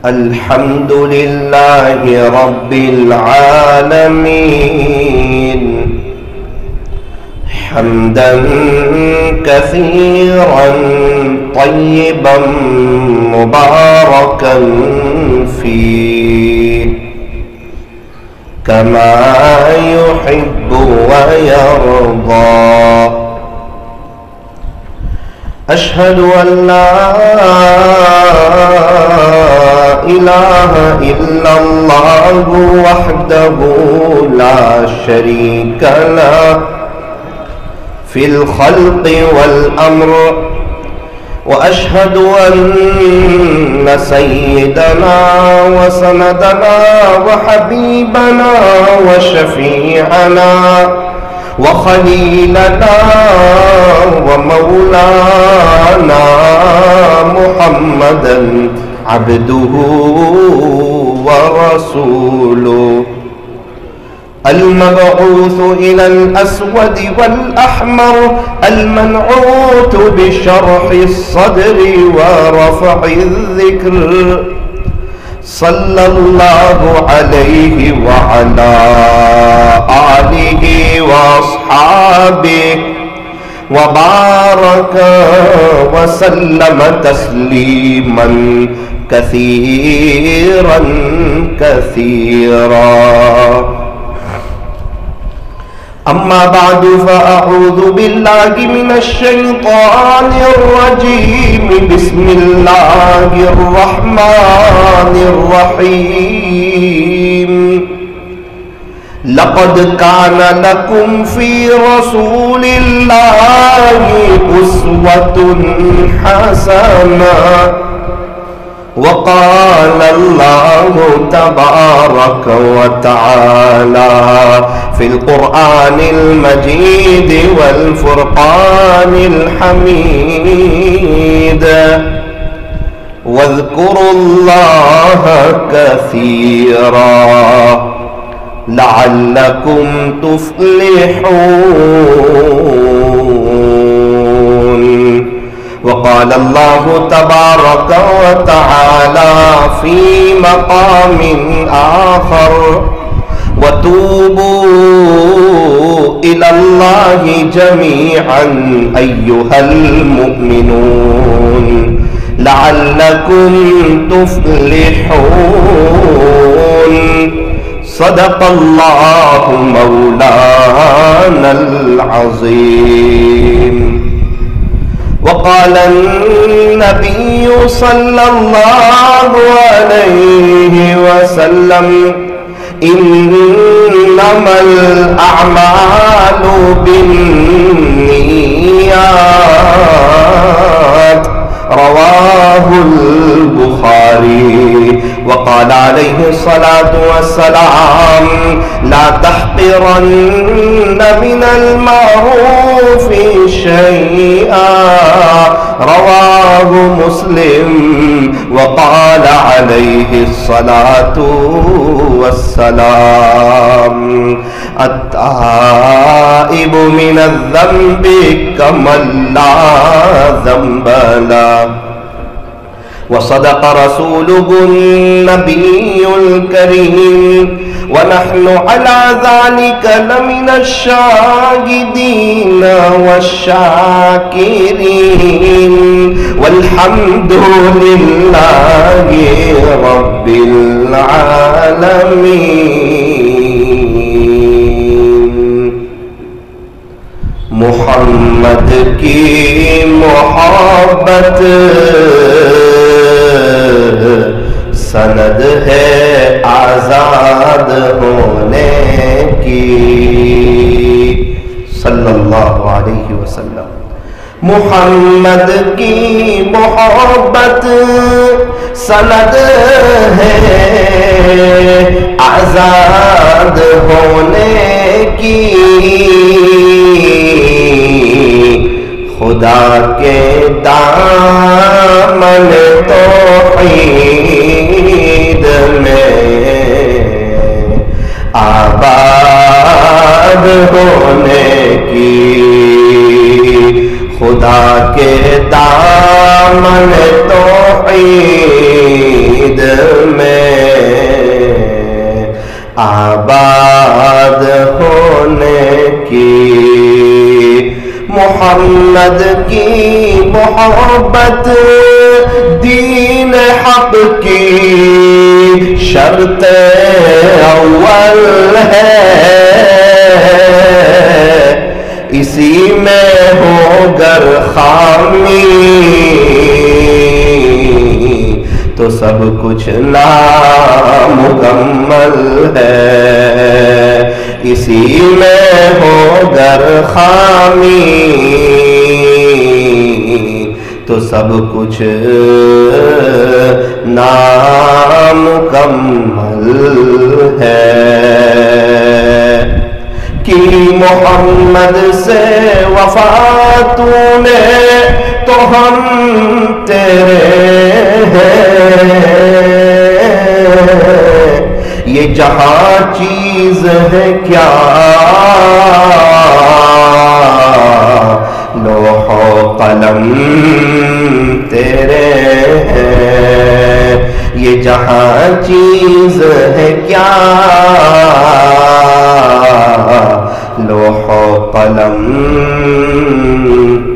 الحمد لله رب العالمين حمدا كثيرا طيبا مباركا فيه كما يحب ويرضى. أشهد أن لا إله إلا الله وحده لا شريك له في الخلق والأمر، وأشهد أن سيدنا وسندنا وحبيبنا وشفيعنا وخليلنا ومولانا محمدا عبده ورسوله المبعوث إلى الأسود والأحمر المنعوت بشرح الصدر ورفع الذكر، صلى الله عليه وعلى آله وأصحابه وبارك وسلم تسليما كثيرا كثيرا. أما بعد فأعوذ بالله من الشيطان الرجيم. بسم الله الرحمن الرحيم. لقد كان لكم في رسول الله أسوة حسنة. وقال الله تبارك وتعالى في القرآن المجيد والفرقان الحميد: واذكروا الله كثيرا لعلكم تفلحون. وقال الله تبارك وتعالى في مقام آخر: وتوبوا إلى الله جميعا أيها المؤمنون لعلكم تفلحون. صدق الله مولانا العظيم. وقال النبي صلى الله عليه وسلم: إنما الأعمال بالنيات. رواه البخاري. وقال عليه الصلاة والسلام: لا تحقرن من المعروف شيئا. رواه مسلم. وقال عليه الصلاة والسلام: التائب من الذنب كمن لا ذنب له. وصدق رسوله النبي الكريم. ونحن على ذلك لمن الشاهدين والشاكرين، والحمد لله رب العالمين. محمد کی محبت سند ہے آزاد ہونے کی. صلی اللہ علیہ وسلم. محمد کی محبت سند ہے آزاد ہونے کی. خدا کے دامن توحید میں آباد ہونے کی. خدا کے دامن محبت دین حق کی شرط اول ہے، اسی میں ہو گر خامی تو سب کچھ نامکمل ہے، اسی میں ہو گر خامی تو سب کچھ نامکمل ہے۔ کی محمد سے وفا تو نے تو ہم تیرے ہیں، یہ جہاں چیز ہے کیا لوح و قلم تیرے ہیں، یہ جہاں چیز ہے کیا لوح و قلم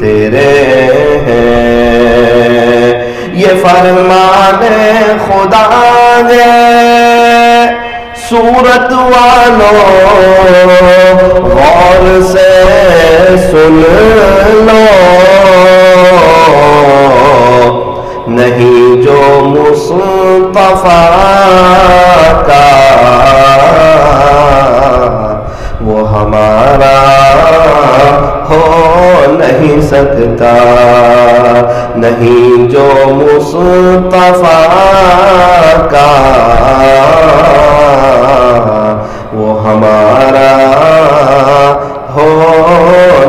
تیرے ہیں، یہ فرمان خدا ہے صورت والوں غور سے سن لو، نہیں جو مصطفیٰ کا وہ ہمارا ہو نہیں سکتا، نہیں جو مصطفیٰ کا وہ ہمارا ہو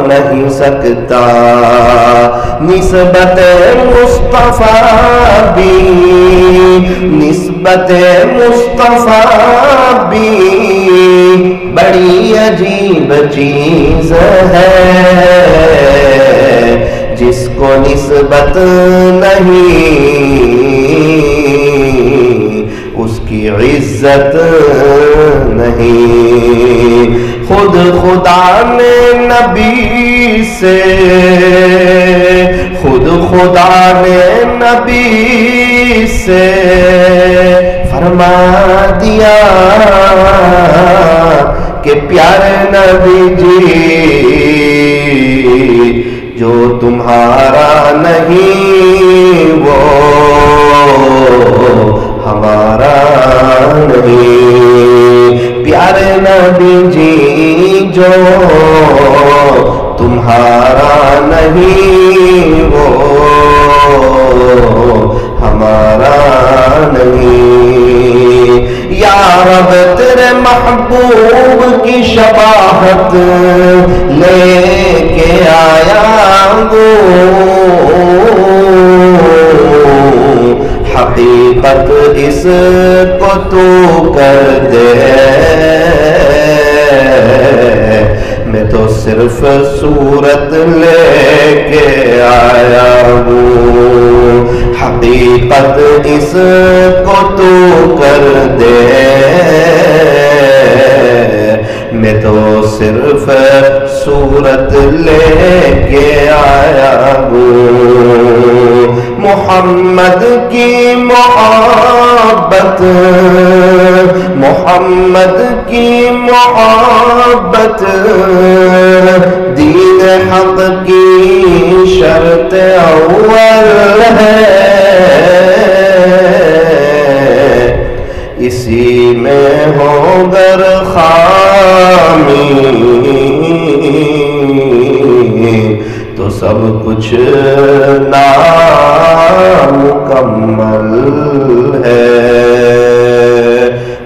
نہیں سکتا، نسبت مصطفیٰ بھی نسبت مصطفیٰ بھی بڑی عجیب چیز ہے، جس کو نسبت نہیں اس کی عزت نہیں، خود خدا نے نبی سے خود خدا نے نبی سے فرما دیا کہ پیارے نبی جی جو تمہارا نہیں وہ ہمارا نہیں، پیارے نبی جی جو تمہارا نہیں وہ ہمارا نہیں، یا رب تیرے محبوب کی شباہت لے کے آیا حقیقت اس کو تو کر دے، میں تو صرف صورت لے کے آیا ہوں، حقیقت اس کو تو کر دے، میں تو صرف صورت لے کے آیا ہوں، محمد کی محبت محمد کی محبت دین حق کی شرط اول ہے، اسی میں ہو گر خامی تو سب کچھ نامکمل ہے۔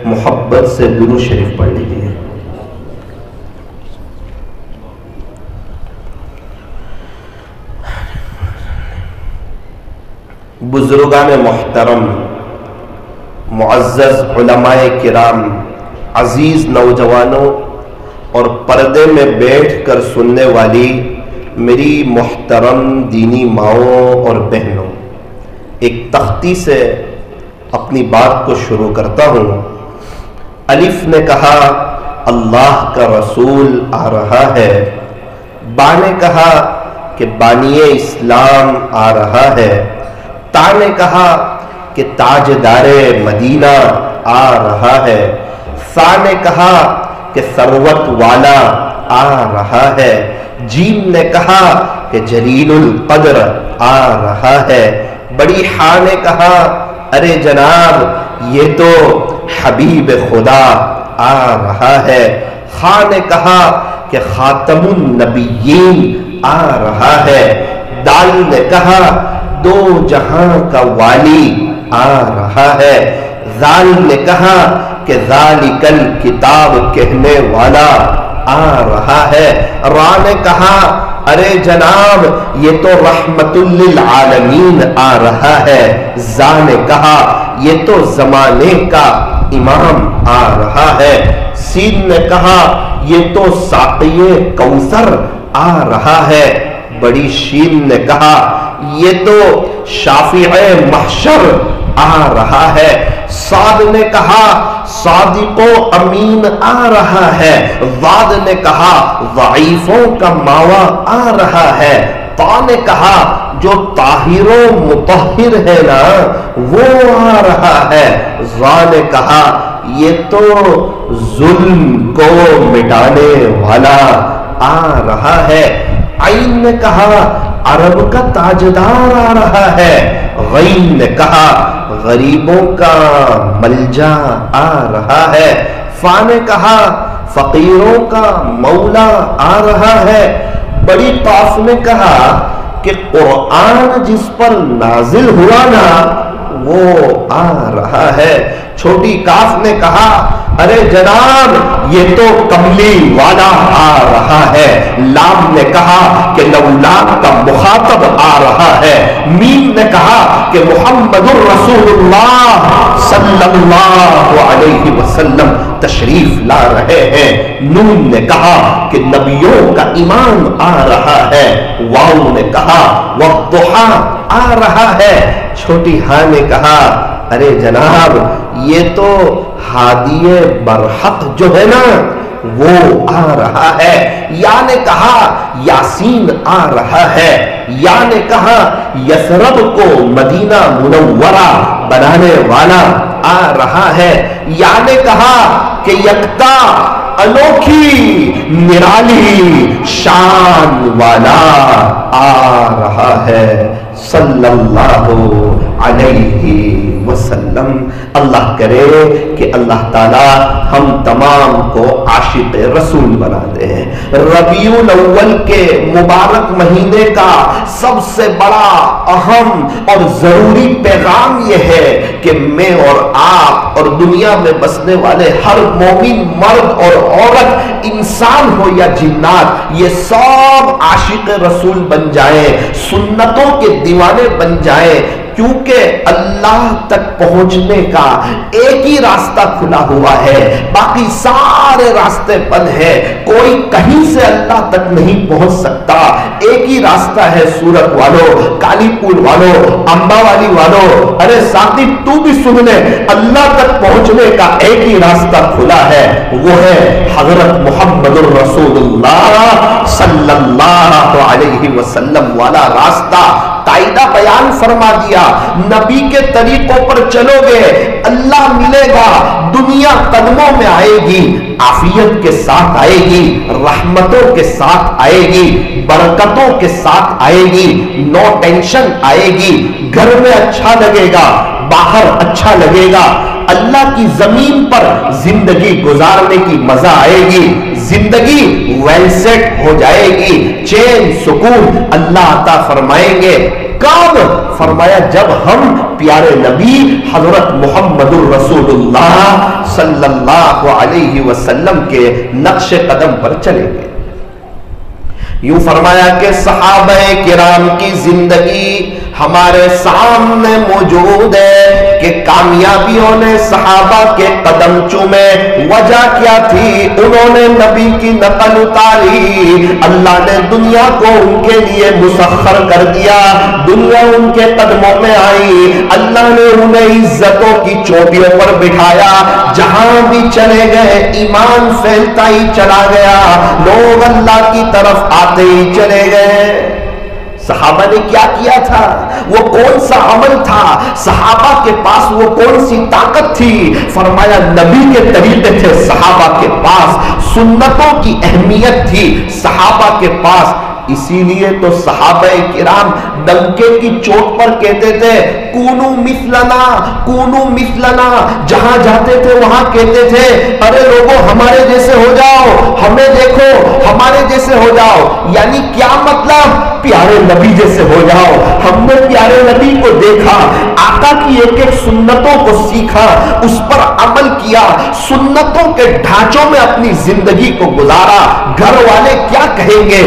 محبت سے درود شریف پڑھ لیجیے۔ بزرگان محترم، معزز علماء کرام، عزیز نوجوانوں اور پردے میں بیٹھ کر سننے والی میری محترم دینی ماؤں اور بہنوں، ایک تختی سے اپنی بات کو شروع کرتا ہوں۔ الف نے کہا اللہ کا رسول آ رہا ہے، با نے کہا کہ بانی اسلام آ رہا ہے، تا نے کہا کہ تاجدار مدینہ آ رہا ہے، سا نے کہا کہ ثروت والا آ رہا ہے، جیم نے کہا کہ جلیل القدر آ رہا ہے، بڑی ہا نے کہا ارے جناب یہ تو حبیب خدا آ رہا ہے، خا نے کہا کہ خاتم النبیین آ رہا ہے، دال نے کہا دو جہاں کا والی آ رہا ہے، زال نے کہا کہ ذالک الکتاب کہنے والا آ رہا ہے، را نے کہا ارے جناب یہ تو رحمت للعالمین آ رہا ہے، زا نے کہا یہ تو زمانے کا امام آ رہا ہے، سین نے کہا یہ تو ساقی کوثر آ رہا ہے، بڑی شین نے کہا یہ تو شافع محشر آ رہا ہے، صاد نے کہا صادق و امین آ رہا ہے، واد نے کہا ضعیفوں کا ماوا آ رہا ہے، تا نے کہا جو طاہر و مطہر ہے نا وہ آ رہا ہے، ظا نے کہا یہ تو ظلم کو مٹانے والا آ رہا ہے، عین نے کہا عرب کا تاجدار آ رہا ہے، غین نے کہا غریبوں کا ملجا آ رہا ہے، فا نے کہا فقیروں کا مولا آ رہا ہے، بڑی قاف نے کہا کہ قرآن جس پر نازل ہوا نا وہ آ رہا ہے، چھوٹی کاف نے کہا ارے جناب یہ تو کملی والا آ رہا ہے، لام نے کہا کہ لولام کا مخاطب آ رہا ہے، میم نے کہا کہ محمد الرسول اللہ صلی اللہ علیہ وسلم تشریف لا رہے ہیں، نون نے کہا کہ نبیوں کا ایمان آ رہا ہے، واو نے کہا والضحی آ رہا ہے، چھوٹی ہاں نے کہا ارے جناب یہ تو ہادی برحق جو ہے نا وہ آ رہا ہے، یا نے کہا یاسین آ رہا ہے، یا نے کہا یثرب کو مدینہ منورہ بنانے والا آ رہا ہے، یا نے کہا کہ یکتا انوکھی نرالی شان والا آ رہا ہے، صلی اللہ علیہ وسلم۔ اللہ کرے کہ اللہ تعالی ہم تمام کو عاشق رسول بنا دے۔ ربیع الاول کے مبارک مہینے کا سب سے بڑا اہم اور ضروری پیغام یہ ہے کہ میں اور آپ اور دنیا میں بسنے والے ہر مومن مرد اور عورت، انسان ہو یا جنات، یہ سب عاشق رسول بن جائیں، سنتوں کے دیوانے بن جائیں، کیونکہ اللہ تک پہنچنے کا ایک ہی راستہ کھلا ہوا ہے، باقی سارے راستے بند ہیں، کوئی کہیں سے اللہ تک نہیں پہنچ سکتا، ایک ہی راستہ ہے۔ سورت والوں، کالی پور والوں، امبا والی والوں، ارے ساتھی تو بھی سن لے، اللہ تک پہنچنے کا ایک ہی راستہ کھلا ہے، وہ ہے حضرت محمد الرسول اللہ صلی اللہ علیہ وسلم والا راستہ۔ قاعدہ بیان فرما دیا، نبی کے طریقوں پر چلو گے اللہ ملے گا، دنیا قدموں میں آئے گی، عافیت کے ساتھ آئے گی، رحمتوں کے ساتھ آئے گی، برکتوں کے ساتھ آئے گی، نو ٹینشن آئے گی، گھر میں اچھا لگے گا، باہر اچھا لگے گا، اللہ کی زمین پر زندگی گزارنے کی مزہ آئے گی، زندگی ویل سیٹ ہو جائے گی، چین سکون اللہ عطا فرمائیں گے۔ کب؟ فرمایا جب ہم پیارے نبی حضرت محمد الرسول اللہ صلی اللہ علیہ وسلم کے نقش قدم پر چلیں گے۔ یوں فرمایا کہ صحابہ کرام کی زندگی ہمارے سامنے موجود ہے کہ کامیابیوں نے صحابہ کے قدم چومے، وجہ کیا تھی؟ انہوں نے نبی کی نقل اتاری، اللہ نے دنیا کو ان کے لیے مسخر کر دیا، دنیا ان کے قدموں میں آئی، اللہ نے انہیں عزتوں کی چوٹیوں پر بٹھایا، جہاں بھی چلے گئے ایمان پھیلتا ہی چلا گیا، لوگ اللہ کی طرف آتے ہی چلے گئے۔ صحابہ نے کیا کیا تھا، وہ کون سا عمل تھا، صحابہ کے پاس وہ کون سی طاقت تھی؟ فرمایا نبی کے طریقے تھے صحابہ کے پاس، سنتوں کی اہمیت تھی صحابہ کے پاس۔ اسی لیے تو صحابہ کرام ڈنکے کی چوٹ پر کہتے تھے کونو مثلنا، کونو مثلنا، جہاں جاتے تھے وہاں کہتے تھے ارے لوگوں ہمارے جیسے ہو جاؤ، ہمیں دیکھو ہمارے جیسے ہو جاؤ۔ یعنی کیا مطلب؟ پیارے نبی جیسے ہو جاؤ۔ ہم نے پیارے نبی کو دیکھا، آقا کی ایک ایک سنتوں کو سیکھا، اس پر عمل کیا، سنتوں کے ڈھانچوں میں اپنی زندگی کو گزارا۔ گھر والے کیا کہیں گے،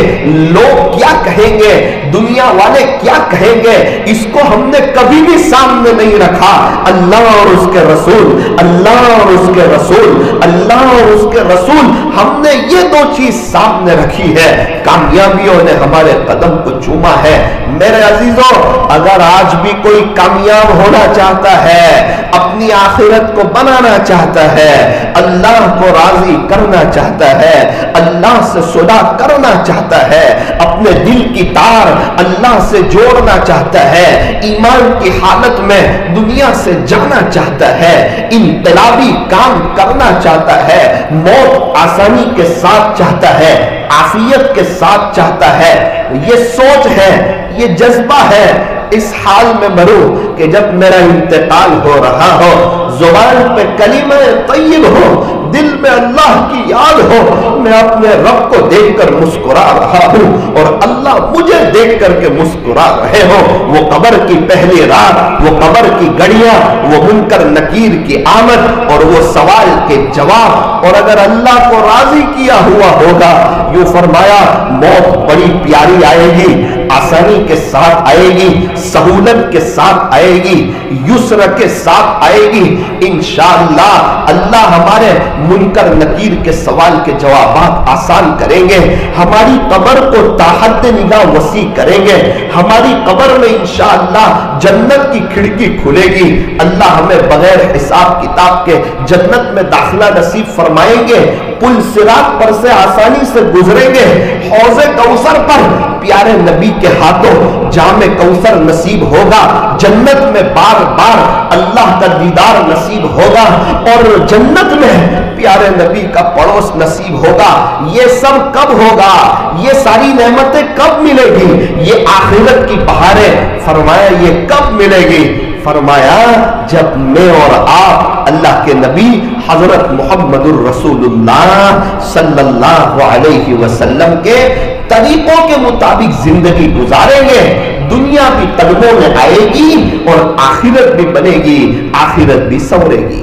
لوگ کیا کہیں گے، دنیا والے کیا کہیں گے، اس کو ہم نے کبھی بھی سامنے نہیں رکھا۔ اللہ اور اس کے رسول، اللہ اور اس کے رسول، اللہ اور اس کے رسول، ہم نے یہ دو چیز سامنے رکھی ہے۔ کامیابیوں نے ہمارے قدم کو چوما ہے۔ میرے عزیزوں، اگر آج بھی کوئی کامیاب ہونا چاہتا ہے، اپنی آخرت کو بنانا چاہتا ہے، اللہ کو راضی کرنا چاہتا ہے، اللہ سے صلح کرنا چاہتا ہے، اپنے دل کی تار اللہ سے جوڑنا چاہتا ہے، ایمان کی حالت میں دنیا سے جانا چاہتا ہے، انقلابی کام کرنا چاہتا ہے، موت آسانی کے ساتھ چاہتا ہے، عافیت کے ساتھ چاہتا ہے، یہ سوچ ہے، یہ جذبہ ہے، اس حال میں مروں کہ جب میرا انتقال ہو رہا ہو، زبان پہ کلمہ طیب ہو، دل میں اللہ کی یاد ہو، میں اپنے رب کو دیکھ کر مسکرا رہا ہوں اور اللہ مجھے دیکھ کر کے مسکرا رہے ہو۔ وہ قبر کی پہلی رات، وہ قبر کی گھڑیاں، وہ منکر نکیر کی آمد اور وہ سوال کے جواب، اور اگر اللہ کو راضی کیا ہوا ہوگا، یوں فرمایا موت بڑی پیاری آئے گی، آسانی کے ساتھ آئے گی، سہولت کے ساتھ آئے گی، یسر کے ساتھ آئے گی۔ انشاءاللہ اللہ ہمارے منکر نکیر کے سوال کے جوابات آسان کریں گے، ہماری قبر کو تحت نگاہ وسیع کریں گے، ہماری قبر میں انشاءاللہ جنت کی کھڑکی کھلے گی، اللہ ہمیں بغیر حساب کتاب کے جنت میں داخلہ نصیب فرمائیں گے، پل صراط پر سے آسانی سے گزریں گے، حوض کوثر پر پیارے نبی کے ہاتھوں جام کوثر نصیب ہوگا، جنت میں بار بار اللہ کا دیدار نصیب ہوگا، اور جنت میں پیارے نبی کا پڑوس نصیب ہوگا۔ یہ سب کب ہوگا؟ یہ ساری نعمتیں کب ملے گی؟ یہ آخرت کی بہاریں، فرمایا یہ کب ملے گی؟ فرمایا جب میں اور آپ اللہ کے نبی حضرت محمد الرسول اللہ صلی اللہ علیہ وسلم کے طریقوں کے مطابق زندگی گزاریں گے، دنیا بھی قدموں میں آئے گی اور آخرت بھی بنے گی، آخرت بھی سنورے گی۔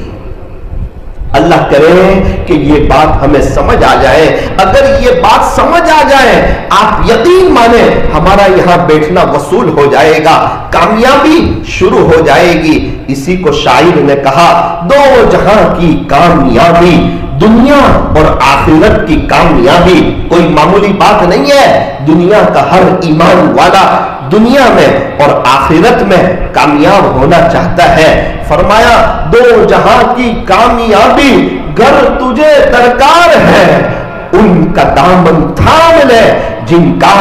اللہ کرے کہ یہ بات ہمیں سمجھ آ جائے۔ اگر یہ بات سمجھ آ جائے، آپ یقین مانیں ہمارا یہاں بیٹھنا وصول ہو جائے گا، کامیابی شروع ہو جائے گی۔ اسی کو شاعر نے کہا دو جہاں کی کامیابی، دنیا اور آخرت کی کامیابی کوئی معمولی بات نہیں ہے۔ دنیا کا ہر ایمان والا دنیا میں اور آخرت میں کامیاب ہونا چاہتا ہے۔ فرمایا دو جہاں کی کامیابی گر تجھے درکار ہے، ان کا دامن تھام لے جن کا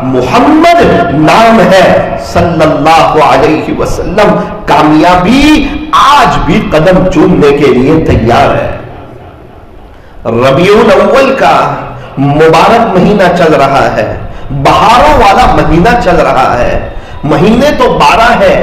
محمد نام ہے صلی اللہ علیہ وسلم۔ کامیابی آج بھی قدم چومنے کے لیے تیار ہے۔ ربیع الاول کا مبارک مہینہ چل رہا ہے، بہاروں والا مہینہ چل رہا ہے، مہینے تو 12 ہے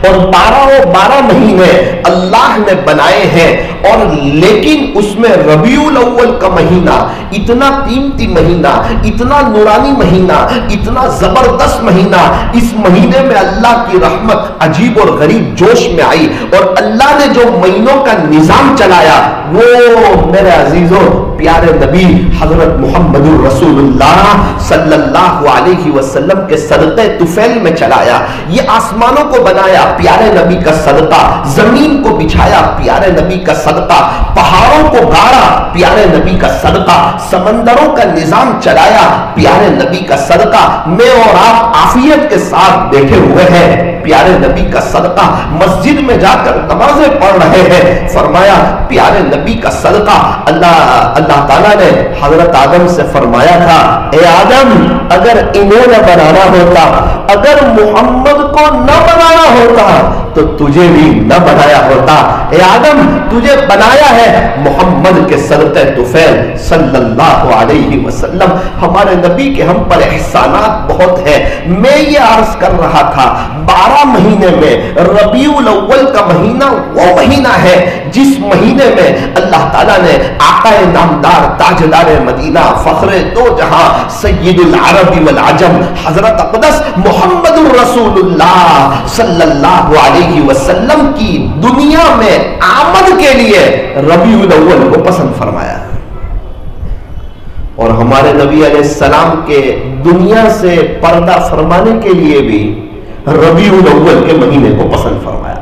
اور 12 مہینے اللہ نے بنائے ہیں، اور لیکن اس میں ربیع الاول کا مہینہ اتنا قیمتی مہینہ، اتنا نورانی مہینہ، اتنا زبردست مہینہ، اس مہینے میں اللہ کی رحمت عجیب اور غریب جوش میں آئی، اور اللہ نے جو مہینوں کا نظام چلایا وہ میرے عزیزوں پیارے نبی حضرت محمد الرسول اللہ صلی اللہ علیہ وسلم کے صدقے طفیل میں چلایا۔ یہ آسمانوں کو بنایا پیارے نبی کا صدقہ، زمین کو بچھایا پیارے نبی کا صدقہ، پہاڑوں کو گاڑا پیارے نبی کا صدقہ، سمندروں کا نظام چلایا پیارے نبی کا صدقہ۔ میں اور آپ عافیت کے ساتھ بیٹھے ہوئے ہیں پیارے نبی کا صدقہ، مسجد میں جا کر نمازیں پڑھ رہے ہیں، فرمایا پیارے نبی کا صدقہ۔ اللہ اللہ تعالیٰ نے حضرت آدم سے فرمایا تھا، اے آدم اگر انہیں نہ بنانا ہوتا، اگر محمد کو نہ بنانا ہوتا تو تجھے بھی نہ بنایا ہوتا۔ اے آدم تجھے بنایا ہے محمد کے صدقے طفیل صلی اللہ علیہ وسلم۔ ہمارے نبی کے ہم پر احسانات بہت ہیں۔ میں یہ عرض کر رہا تھا 12 مہینے میں ربیع الاول کا مہینہ وہ مہینہ ہے جس مہینے میں اللہ تعالیٰ نے آقا نامدار تاجدار مدینہ فخر دو جہاں سید العرب والعجم حضرت اقدس محمد الرسول اللہ صلی اللہ علیہ وسلم کی دنیا میں آمد کے لیے ربیع الاول کو پسند فرمایا، اور ہمارے نبی علیہ السلام کے دنیا سے پردہ فرمانے کے لیے بھی ربیع الاول کے مہینے کو پسند فرمایا۔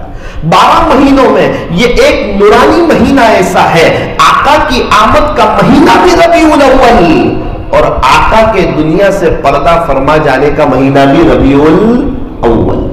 12 مہینوں میں یہ ایک نورانی مہینہ ایسا ہے، آقا کی آمد کا مہینہ بھی ربیع الاول اور آقا کے دنیا سے پردہ فرما جانے کا مہینہ بھی ربیع الاول۔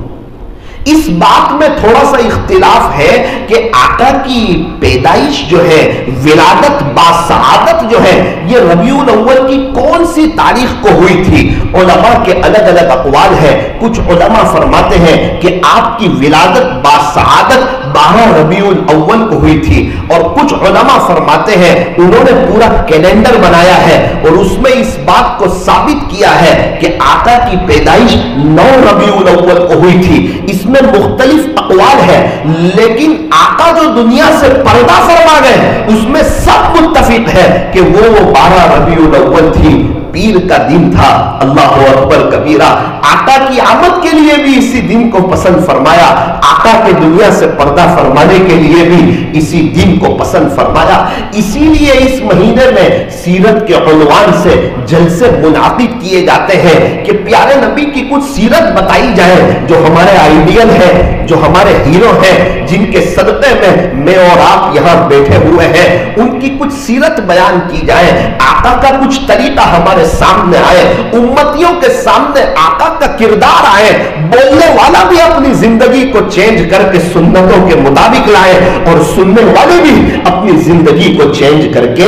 اس بات میں تھوڑا سا اختلاف ہے کہ آقا کی پیدائش جو ہے، ولادت باسعادت جو ہے، یہ ربیع الاول کی کون سی تاریخ کو ہوئی تھی۔ علماء کے الگ الگ اقوال ہے۔ کچھ علماء فرماتے ہیں کہ آپ کی ولادت باسعادت 12 ربیع الاول کو ہوئی تھی، اور کچھ علماء فرماتے ہیں انہوں نے پورا کیلنڈر بنایا ہے اور اس میں اس بات کو ثابت کیا ہے کہ آقا کی پیدائش 9 ربیع الاول کو ہوئی تھی۔ اس میں مختلف اقوال ہے، لیکن آقا جو دنیا سے پردہ فرما گئے اس میں سب متفق ہے کہ وہ 12 ربیع الاول تھی، پیر کا دن تھا۔ اللہ اکبر کبیرہ۔ آقا کی آمد کے لیے بھی اسی دن کو پسند فرمایا، آقا کے دنیا سے پردہ فرمانے کے لیے بھی اسی دن کو پسند فرمایا۔ اسی لیے اس مہینے میں سیرت کے عنوان سے جلسے منعقد کیے جاتے ہیں کہ پیارے نبی کی کچھ سیرت بتائی جائے جو ہمارے آئیڈیل ہے، جو ہمارے ہیرو ہیں، جن کے صدقے میں اور آپ یہاں بیٹھے ہوئے ہیں، ان کی کچھ سیرت بیان کی جائے، آقا کا کچھ طریقہ ہمارے سامنے آئے، امتیوں کے سامنے آقا کا کردار آئے، بولنے والا بھی اپنی زندگی کو چینج کر کے سنتوں کے مطابق لائے اور سننے والے بھی اپنی زندگی کو چینج کر کے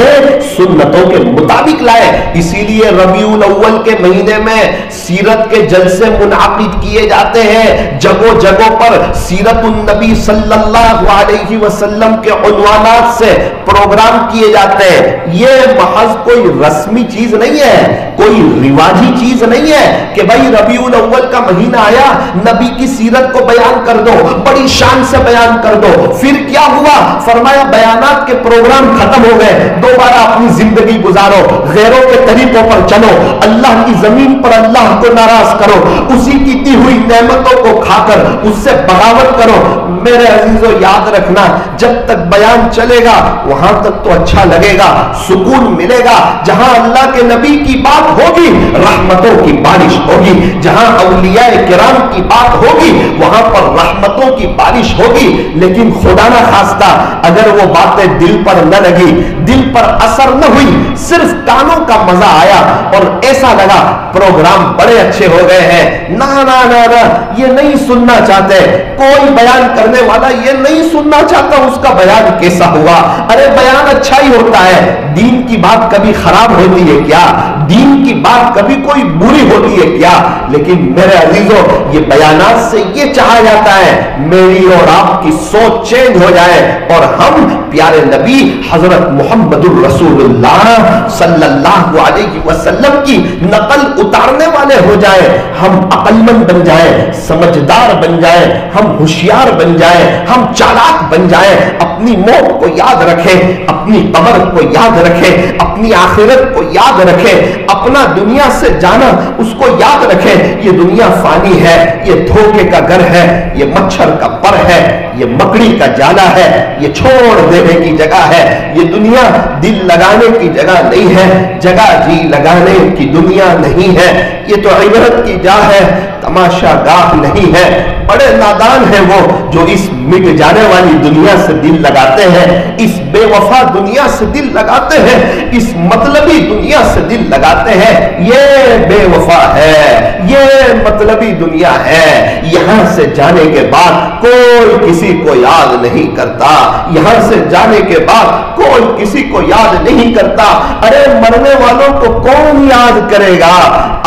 سنتوں کے مطابق لائے۔ اسی لیے ربیع الاول کے مہینے میں سیرت کے جلسے منعقد کیے جاتے ہیں، جگہوں جگہوں پر سیرت النبی صلی اللہ علیہ وسلم کے عنوانات سے پروگرام کیے جاتے ہیں۔ یہ محض کوئی رسمی چیز نہیں ہے، کوئی رواجی چیز نہیں ہے کہ بھائی ربیع الاول کا مہینہ آیا نبی کی سیرت کو بیان کر دو، بڑی شان سے بیان کر دو۔ پھر کیا ہوا؟ فرمایا بیانات کے پروگرام ختم ہو گئے، دوبارہ اپنی زندگی گزارو، غیروں کے طریقوں پر چلو، اللہ کی زمین پر اللہ کو ناراض کرو، اسی کی دی ہوئی نعمتوں کو کھا کر اس سے بغاوت کرو۔ میرے عزیزو یاد رکھنا، جب تک بیان چلے گا وہاں تک تو اچھا لگے گا، سکون ملے گا۔ جہاں اللہ کے نبی کی بات ہوگی رحمتوں کی بارش ہوگی، جہاں اولیاء کرام کی بات ہوگی وہاں پر رحمتوں کی بارش ہوگی۔ لیکن خدا نہ خواستہ اگر وہ باتیں دل پر نہ لگی، دل پر اثر نہ ہوئی، صرف کانوں کا مزہ آیا اور ایسا لگا پروگرام بڑے اچھے ہو گئے ہیں، نہ نہ نہ نہ یہ نہیں سننا چاہتے، کوئی بیان کرنے والا یہ نہیں سننا چاہتا اس کا بیان کیسا ہوا۔ ارے بیان اچھا ہی ہوتا ہے، دین کی بات کبھی خراب ہوتی ہے کیا؟ دین کی بات کبھی کوئی بری ہوتی ہے کیا؟ لیکن میرے عزیزوں یہ بیانات سے یہ چاہا جاتا ہے میری اور آپ کی سوچ چینج ہو جائے اور ہم پیارے نبی حضرت محمد الرسول اللہ صلی اللہ علیہ وسلم کی نقل اتارنے والے ہو جائیں، ہم عقل مند بن جائیں، سمجھدار بن جائیں، ہم ہوشیار بن جائیں، ہم چالاک بن جائیں، اپنی موت کو یاد رکھیں، اپنی قبر کو یاد رکھیں، اپنی آخرت کو یاد رکھیں، اپنا دنیا سے جانا اس کو یاد رکھیں۔ یہ دنیا فانی ہے، یہ دھوکے کا گھر ہے، یہ مچھر کا پر ہے، یہ مکڑی کا جالا ہے، یہ چھوڑ دینے کی جگہ ہے، یہ دنیا دل لگانے کی جگہ نہیں ہے، جگہ جی لگانے کی دنیا نہیں ہے، یہ تو عبرت کی جا ہے، تماشا گاہ نہیں ہے، بڑے نادان ہیں وہ جو اس مٹ جانے والی دنیا سے دل لگاتے ہیں، اس بے وفا دنیا سے دل لگاتے ہیں، اس مطلبی دنیا سے دل لگاتے ہیں۔ یہ بے وفا ہے، یہ مطلبی دنیا ہے۔ یہاں سے جانے کے بعد کوئی کسی کو یاد نہیں کرتا، یہاں سے جانے کے بعد کوئی کسی کو یاد نہیں کرتا۔ ارے مرنے والوں کو کون یاد کرے گا؟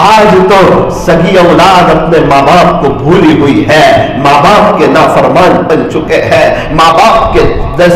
آج تو سگی اولاد اپنے ماں باپ کو بھولی ہوئی ہے، ماں باپ کے نافرمان بن چکے ہیں، ماں باپ کے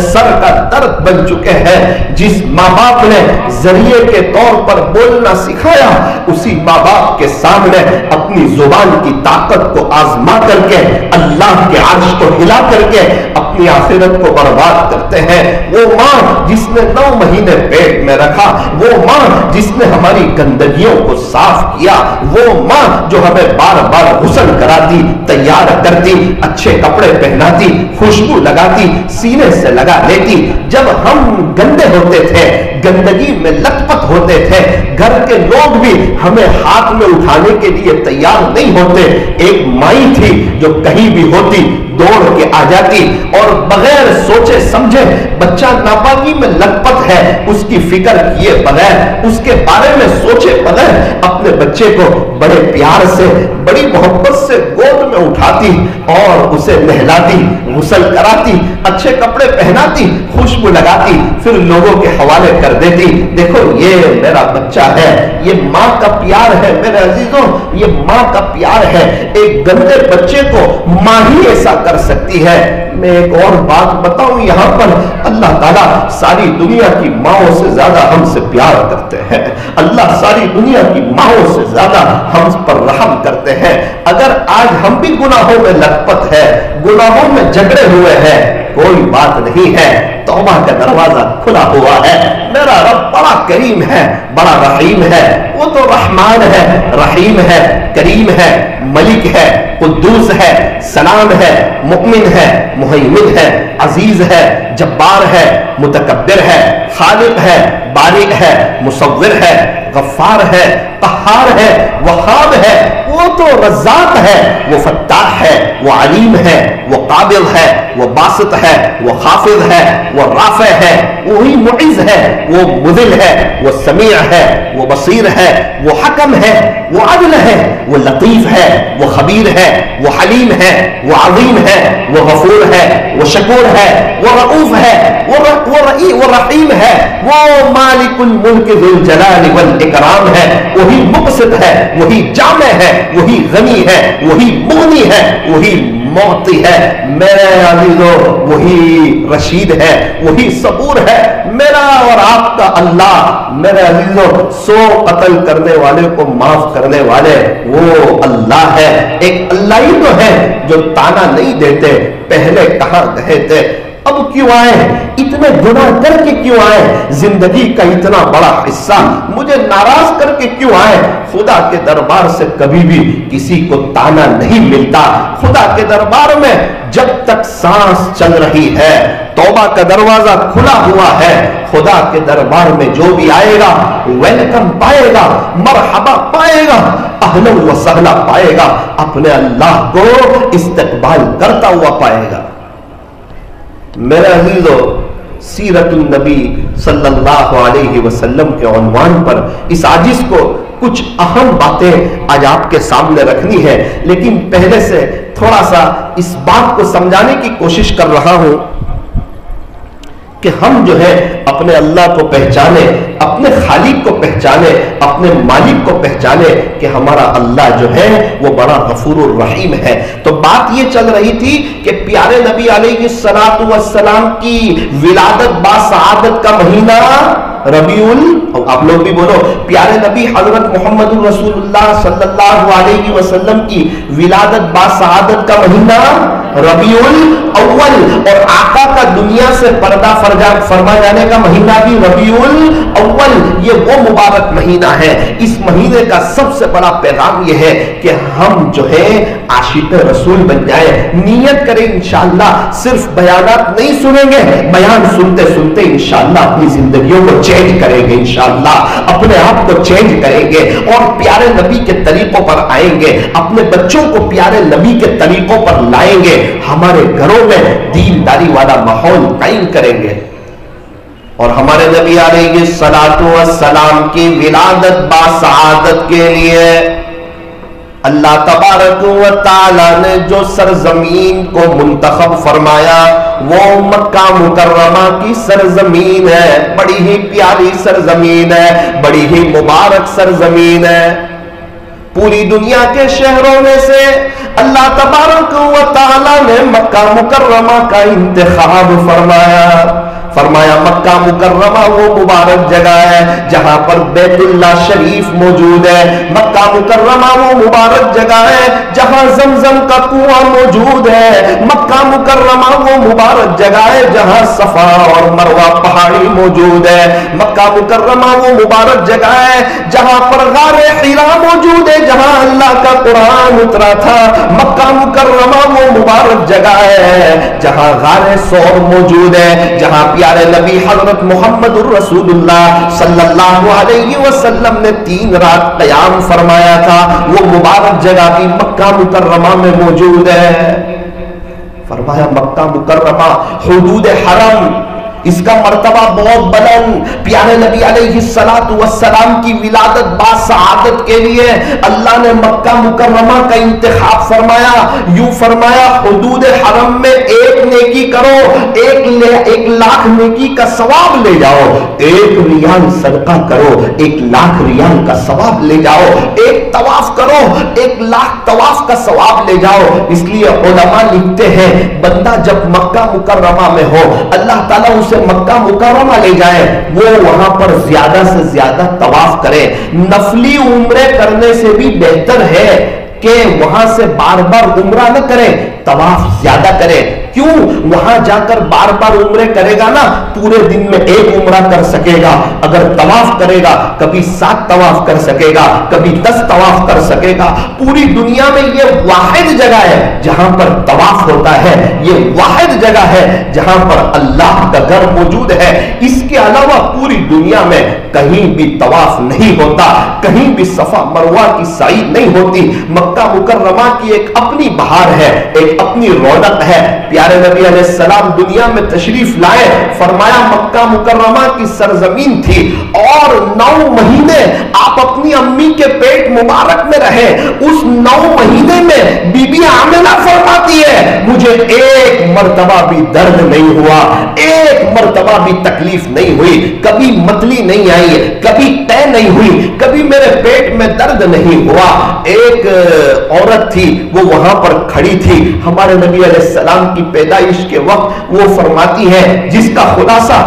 سر کا درد بن چکے ہیں۔ جس ماں باپ نے ذریعے کے طور پر بولنا سکھایا، اسی ماں باپ کے سامنے اپنی زبان کی طاقت کو آزما کر کے اللہ کے عرش کو ہلا کر کے اپنی آخرت کو برباد کرتے ہیں۔ وہ ماں جس نے 9 مہینے پیٹ میں رکھا، وہ ماں جس نے ہماری گندگیوں کو صاف کیا، وہ ماں جو ہمیں بار بار غسل کراتی، تیار کرتی، اچھے کپڑے پہناتی، خوشبو لگاتی، سینے سے لگا لیتی۔ جب ہم گندے ہوتے تھے، گندگی میں لت پت ہوتے تھے، گھر کے لوگ بھی ہمیں ہاتھ میں اٹھانے کے لیے تیار نہیں ہوتے، ایک مائی تھی جو کہیں بھی ہوتی دوڑ کے آ جاتی اور بغیر سوچے سمجھے بچہ ناپاکی میں لت پت ہے، اس کی فکر کیے بغیر، اس کے بارے میں سوچے بغیر اپنے بچے کو بڑے پیار سے، بڑی محبت سے گود میں اٹھاتی اور اسے نہلاتی، غسل کراتی، اچھے کپڑے پہناتی، خوشبو لگاتی، پھر لوگوں کے حوالے کر دیتی۔ دیکھو یہ میرا بچہ ہے، یہ ماں کا پیار ہے میرے عزیزوں، یہ ماں کا پیار ہے۔ ایک گندے بچے کو ماں ہی ایسا کر سکتی ہے۔ میں ایک اور بات بتاؤں یہاں پر، اللہ تعالیٰ ساری دنیا کی ماؤں سے زیادہ ہم سے پیار کرتے ہیں، اللہ ساری دنیا کی ماؤں سے زیادہ ہم پر رحم کرتے ہیں۔ اگر آج ہم بھی گناہوں میں لت پت ہے، گناہوں میں جھگڑے ہوئے ہیں، کوئی بات نہیں ہے، توبہ کا دروازہ کھلا ہوا ہے۔ میرا رب بڑا کریم ہے، بڑا رحیم ہے، وہ تو رحمان ہے، رحیم ہے، کریم ہے، ملک ہے، قدوس ہے، سلام ہے، مؤمن ہے، مہیمن ہے، عزیز ہے، جبار ہے، متکبر ہے، خالق ہے، بارئ ہے، مصور ہے، غفار ہے، قہار ہے، وہاب ہے، وہ تو رزاق ہے، وہ فتاح ہے، وہ علیم ہے، وہ قابض ہے، وہ باسط ہے، وہ خافض ہے، وہ رافع ہے، وہی معز ہے، وہ مذل ہے، وہ سمیع ہے، وہ بصیر ہے، وہ حکم ہے، وہ عدل ہے، وہ لطیف ہے، وہ خبیر ہے، وہ حلیم ہے، وہ عظیم ہے، وہ غفور ہے، وہ شکور ہے، وہ رؤوف ہے، وہ رحیم ہے، وہ مالک الملک ذو الجلال والاکرام ہے، وہی مقسط ہے، وہی جامع ہے، وہی غنی ہے، وہی مغنی ہے، وہی معطی ہے۔ میرے عزیزو وہی رشید ہے، وہی صبور ہے۔ میرا اور آپ کا اللہ میرے عزیزو 100 قتل کرنے والے کو معاف کرنے والے وہ اللہ ہے۔ ایک اللہ ہی تو ہے جو تانا نہیں دیتے، پہلے کہاں گئے تھے، اب کیوں آئے، اتنے گناہ کر کے کیوں آئے، زندگی کا اتنا بڑا حصہ مجھے ناراض کر کے کیوں آئے۔ خدا کے دربار سے کبھی بھی کسی کو تانا نہیں ملتا۔ خدا کے دربار میں جب تک سانس چل رہی ہے توبہ کا دروازہ کھلا ہوا ہے۔ خدا کے دربار میں جو بھی آئے گا ویلکم پائے گا، مرحبا پائے گا، اہلا و سہلا پائے گا، اپنے اللہ کو استقبال کرتا ہوا پائے گا۔ میرے عزیزو سیرت النبی صلی اللہ علیہ وسلم کے عنوان پر اس عاجز کو کچھ اہم باتیں آج آپ کے سامنے رکھنی ہے، لیکن پہلے سے تھوڑا سا اس بات کو سمجھانے کی کوشش کر رہا ہوں کہ ہم جو ہے اپنے اللہ کو پہچانے، اپنے خالق کو پہچانے، اپنے مالک کو پہچانے کہ ہمارا اللہ جو ہے وہ بڑا غفور الرحیم ہے۔ تو بات یہ چل رہی تھی کہ پیارے نبی علیہ السلام کی ولادت باسعادت کا مہینہ ربیع آپ لوگ بھی بولو، پیارے نبی حضرت محمد رسول اللہ صلی اللہ علیہ وسلم کی ولادت باسعادت کا مہینہ ربیع الاول، اور آقا کا دنیا سے پردہ فرما جانے کا مہینہ بھی ربیع الاول۔ یہ وہ مبارک مہینہ ہے۔ اس مہینے کا سب سے بڑا پیغام یہ ہے کہ ہم جو ہے عاشق رسول بن جائیں۔ نیت کریں انشاءاللہ، صرف بیانات نہیں سنیں گے، بیان سنتے سنتے انشاءاللہ اپنی زندگیوں کو چینج کریں گے انشاءاللہ۔ انشاءاللہ اپنے آپ کو چینج کریں گے اور پیارے نبی کے طریقوں پر آئیں گے, اپنے بچوں کو پیارے نبی کے طریقوں پر لائیں گے, ہمارے گھروں میں دینداری والا ماحول قائم کریں گے. اور ہمارے نبی علیہ الصلوۃ والسلام کی ولادت باسعادت کے لیے اللہ تبارک و تعالی نے جو سرزمین کو منتخب فرمایا وہ مکہ مکرمہ کی سرزمین ہے. بڑی ہی پیاری سرزمین ہے, بڑی ہی مبارک سرزمین ہے. پوری دنیا کے شہروں میں سے اللہ تبارک و تعالی نے مکہ مکرمہ کا انتخاب فرمایا مکہ مکرمہ وہ مبارک جگہ ہے جہاں پر بیت اللہ شریف موجود ہے. مکہ مکرمہ وہ مبارک جگہ ہے جہاں زمزم کا کنواں موجود ہے. مکہ مکرمہ وہ مبارک جگہ ہے جہاں صفا اور مروہ پہاڑی موجود ہے. مکہ مکرمہ وہ مبارک جگہ ہے جہاں پر غار حرا موجود ہے جہاں اللہ کا قرآن اترا تھا. مکہ مکرمہ وہ مبارک جگہ ہے جہاں غار ثور موجود ہے, جہاں پیارے نبی حضرت محمد الرسول اللہ صلی اللہ علیہ وسلم نے 3 رات قیام فرمایا تھا. وہ مبارک جگہ بھی مکہ مکرمہ میں موجود ہے. فرمایا مکہ مکرمہ حدود حرم, اس کا مرتبہ بہت بلند. پیارے نبی علیہ الصلوۃ والسلام کی ولادت باسعادت کے لیے اللہ نے مکہ مکرمہ کا انتخاب فرمایا. یوں فرمایا حدود حرم میں ایک نیکی کرو, 1 لاکھ نیکی کا ثواب لے جاؤ. 1 ریال صدقہ کرو, 1 لاکھ ریال کا ثواب لے جاؤ. 1 طواف کرو, 1 لاکھ طواف کا ثواب لے جاؤ. اس لیے علماء لکھتے ہیں بندہ جب مکہ مکرمہ میں ہو اللہ تعالیٰ اسے مکہ مکرمہ لے جائے, وہ وہاں پر زیادہ سے زیادہ طواف کرے. نفلی عمرے کرنے سے بھی بہتر ہے کہ وہاں سے بار بار عمرہ نہ کرے, طواف زیادہ کرے. کیوں؟ وہاں جا کر بار بار عمرے کرے گا نا, پورے دن میں 1 عمرہ کر سکے گا. اگر طواف کرے گا کبھی 7 طواف کر سکے گا, کبھی 10 طواف کر سکے گا. پوری دنیا میں یہ واحد جگہ ہے جہاں پر طواف ہوتا ہے, یہ واحد جگہ ہے جہاں پر اللہ کا گھر موجود ہے. اس کے علاوہ پوری دنیا میں کہیں بھی طواف نہیں ہوتا, کہیں بھی صفا مروہ کی سعی نہیں ہوتی. مکہ مکرمہ کی ایک اپنی بہار ہے, ایک اپنی رونق ہے. پیارے نبی علیہ السلام دنیا میں تشریف لائے, فرمایا مکہ مکرمہ کی سرزمین تھی اور 9 مہینے آپ اپنی امی کے پیٹ مبارک میں رہے. اس 9 مہینے میں بی بی آمنہ فرماتی ہے مجھے 1 مرتبہ بھی درد نہیں ہوا, 1 مرتبہ بھی تکلیف نہیں ہوئی, کبھی متلی نہیں آئی, کبھی طے نہیں ہوئی, کبھی میرے پیٹ میں درد نہیں ہوا. ایک عورت تھی وہ وہاں پر کھڑی تھی, ہمارے نبی علیہ السلام کی پیدائش کے وقت وہ فرماتی ہے جس کا خلاصہ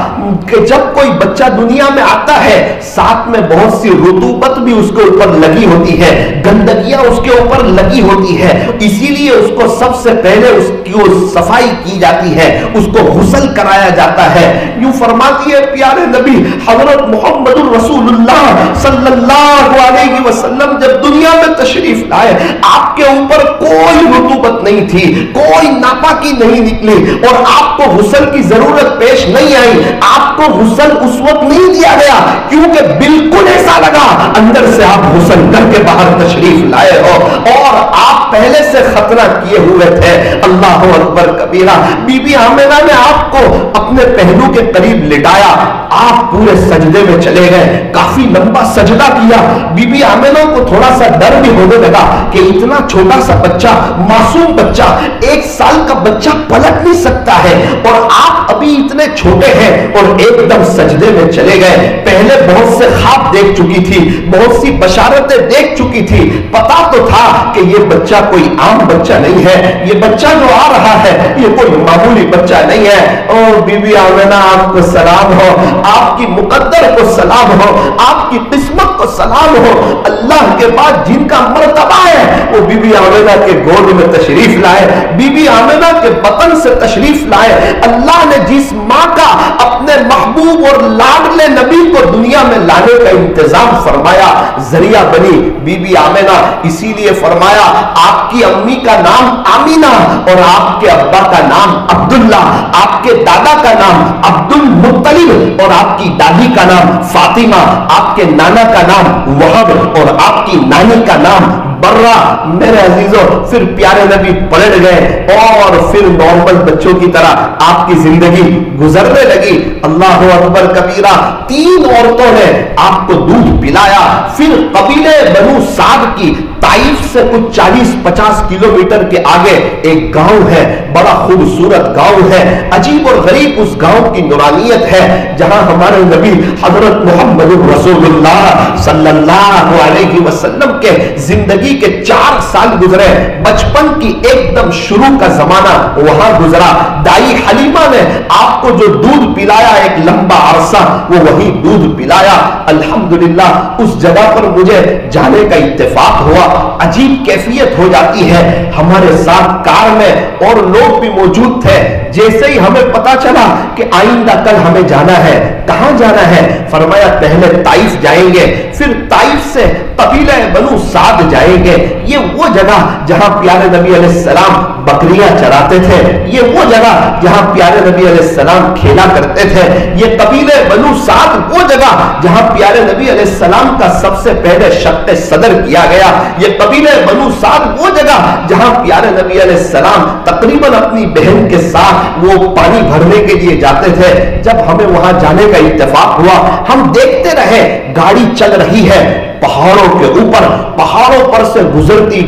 کہ جب کوئی بچہ دنیا میں آتا ہے ساتھ میں بہت سی رطوبت بھی اس کے اوپر لگی ہوتی ہے, گندگیاں اس کے اوپر لگی ہوتی ہے, اسی لیے اس کو سب سے پہلے اس کی صفائی کی جاتی ہے, اس کو غسل کرایا جاتا ہے. یوں فرماتی ہے پیارے نبی حضرت محمد الرسول اللہ صلی اللہ علیہ وسلم جب دنیا میں تشریف لائے آپ کے اوپر کوئی رطوبت نہیں تھی, کوئی ناپاکی نہیں نکلی اور آپ کو غسل کی ضرورت پیش نہیں آئی. آپ کو غسل اس وقت نہیں دیا گیا کیونکہ بالکل ایسا لگا اندر سے آپ غسل کر کے باہر تشریف لائے ہو اور آپ پہلے سے خطرہ کیے ہوئے تھے. اللہ اکبر کبیرہ. بی بی آمنہ نے آپ کو اپنے پہلو کے قریب لٹایا, آپ پورے سجدے میں چلے گئے, کافی لمبا سجدہ کیا. بی بی آمنہ کو تھوڑا سا ڈر بھی ہونے لگا کہ اتنا چھوٹا سا بچہ, معصوم بچہ, 1 سال کا بچہ پلٹ نہیں سکتا ہے اور آپ ابھی اتنے چھوٹے ہیں, اور ایک دم سجدے میں چلے گئے. پہلے بہت سے خواب دیکھ چکی تھی, بہت سی بشارتیں دیکھ چکی تھی, پتا تو تھا کہ یہ بچہ کوئی عام بچہ نہیں ہے, یہ بچہ جو آ رہا ہے یہ کوئی معمولی بچہ نہیں ہے. اور بی بی آمنہ آپ کو سلام ہو, آپ کی مقدر کو سلام ہو, آپ کی قسمت کو سلام ہو. اللہ کے بعد جن کا مرتبہ ہے وہ بی بی آمنہ کے گود میں تشریف لائے, بی بی آمنہ کے بطن سے تشریف لائے. اللہ نے جس ماں کا اپنے محبوب اور لاڈلے نبی کو دنیا میں لانے کا انتظام فرمایا ذریعہ بنی بی بی آمنہ. اسی لیے فرمایا آپ کی امی کا نام آمینہ اور آپ کے ابا کا نام عبداللہ، آپ کے دادا کا نام عبد المطلب اور آپ کی دادی کا نام فاطمہ، آپ کے نانا کا نام وہب اور آپ کی نانی کا نام برہ۔ میرے عزیزوں، پھر پیارے نبی پلٹ گئے اور پھر نارمل بچوں کی طرح آپ کی زندگی گزرنے لگی۔ اللہ اکبر کبیرہ، 3 عورتوں نے آپ کو دودھ پلایا۔ پھر قبیلے بنو سعد کی طائف سے کچھ 40-50 کلومیٹر کے آگے ایک گاؤں ہے، بڑا خوبصورت گاؤں ہے، عجیب اور غریب اس گاؤں کی نورانیت ہے، جہاں ہمارے نبی حضرت محمد رسول اللہ صلی اللہ علیہ وسلم کے زندگی کے 4 سال گزرے۔ بچپن کی ایک دم شروع کا زمانہ وہاں گزرا۔ دائی حلیمہ نے آپ کو جو دودھ پلایا ایک لمبا عرصہ، وہ وہی دودھ پلایا۔ الحمدللہ اس جگہ پر مجھے جانے کا اتفاق ہوا۔ عجیب کیفیت ہو جاتی ہے ہمارے ساتھ کار میں، اور لوگ بھی موجود تھے۔ جیسے ہی ہمیں پتا چلا کہ آئندہ کل ہمیں جانا ہے، کہاں جانا ہے، فرمایا پہلے طائف جائیں گے، پھر طائف سے قبیلہ بنو سعد جائیں گے۔ یہ وہ جگہ جہاں پیارے نبی علیہ السلام بکریاں چراتے تھے، یہ وہ جگہ جہاں پیارے نبی علیہ السلام کھیلا کرتے تھے، یہ قبیلہ بنو سعد وہ جگہ جہاں پیارے نبی علیہ السلام کا سب سے پہلے شق صدر کیا گیا، یہ قبیلہ بنو سعد وہ جگہ جہاں پیارے نبی علیہ السلام تقریباً اپنی بہن کے ساتھ وہ پانی بھرنے کے لیے جاتے تھے۔ جب ہمیں وہاں جانے کا اتفاق ہوا، ہم دیکھتے رہے، گاڑی چل رہی ہے پہاڑوں کے اوپر، پہاڑوں پر سے گزرتی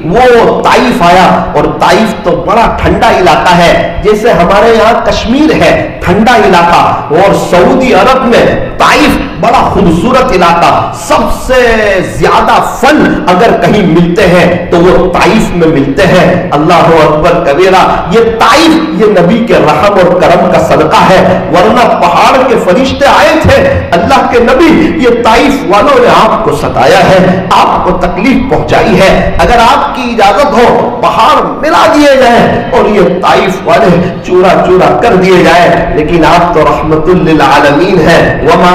وہ طائف آیا۔ اور طائف تو بڑا ٹھنڈا علاقہ ہے، جیسے ہمارے یہاں کشمیر ہے ٹھنڈا علاقہ، اور سعودی عرب میں طائف بڑا خوبصورت علاقہ۔ سب سے زیادہ پھل اگر کہیں ملتے ہیں تو وہ طائف میں ملتے ہیں۔ اللہ اکبر کبیرہ، یہ طائف یہ نبی کے رحم اور کرم کا صدقہ ہے، ورنہ پہاڑ کے فرشتے آئے تھے، اللہ کے نبی یہ طائف والوں نے آپ کو ستایا ہے، آپ کو تکلیف پہنچائی ہے، اگر آپ کی اجازت ہو پہاڑ ملا دیے جائیں اور یہ طائف والے چورا چورا کر دیے جائیں، لیکن آپ تو رحمت للعالمین ہیں۔ وما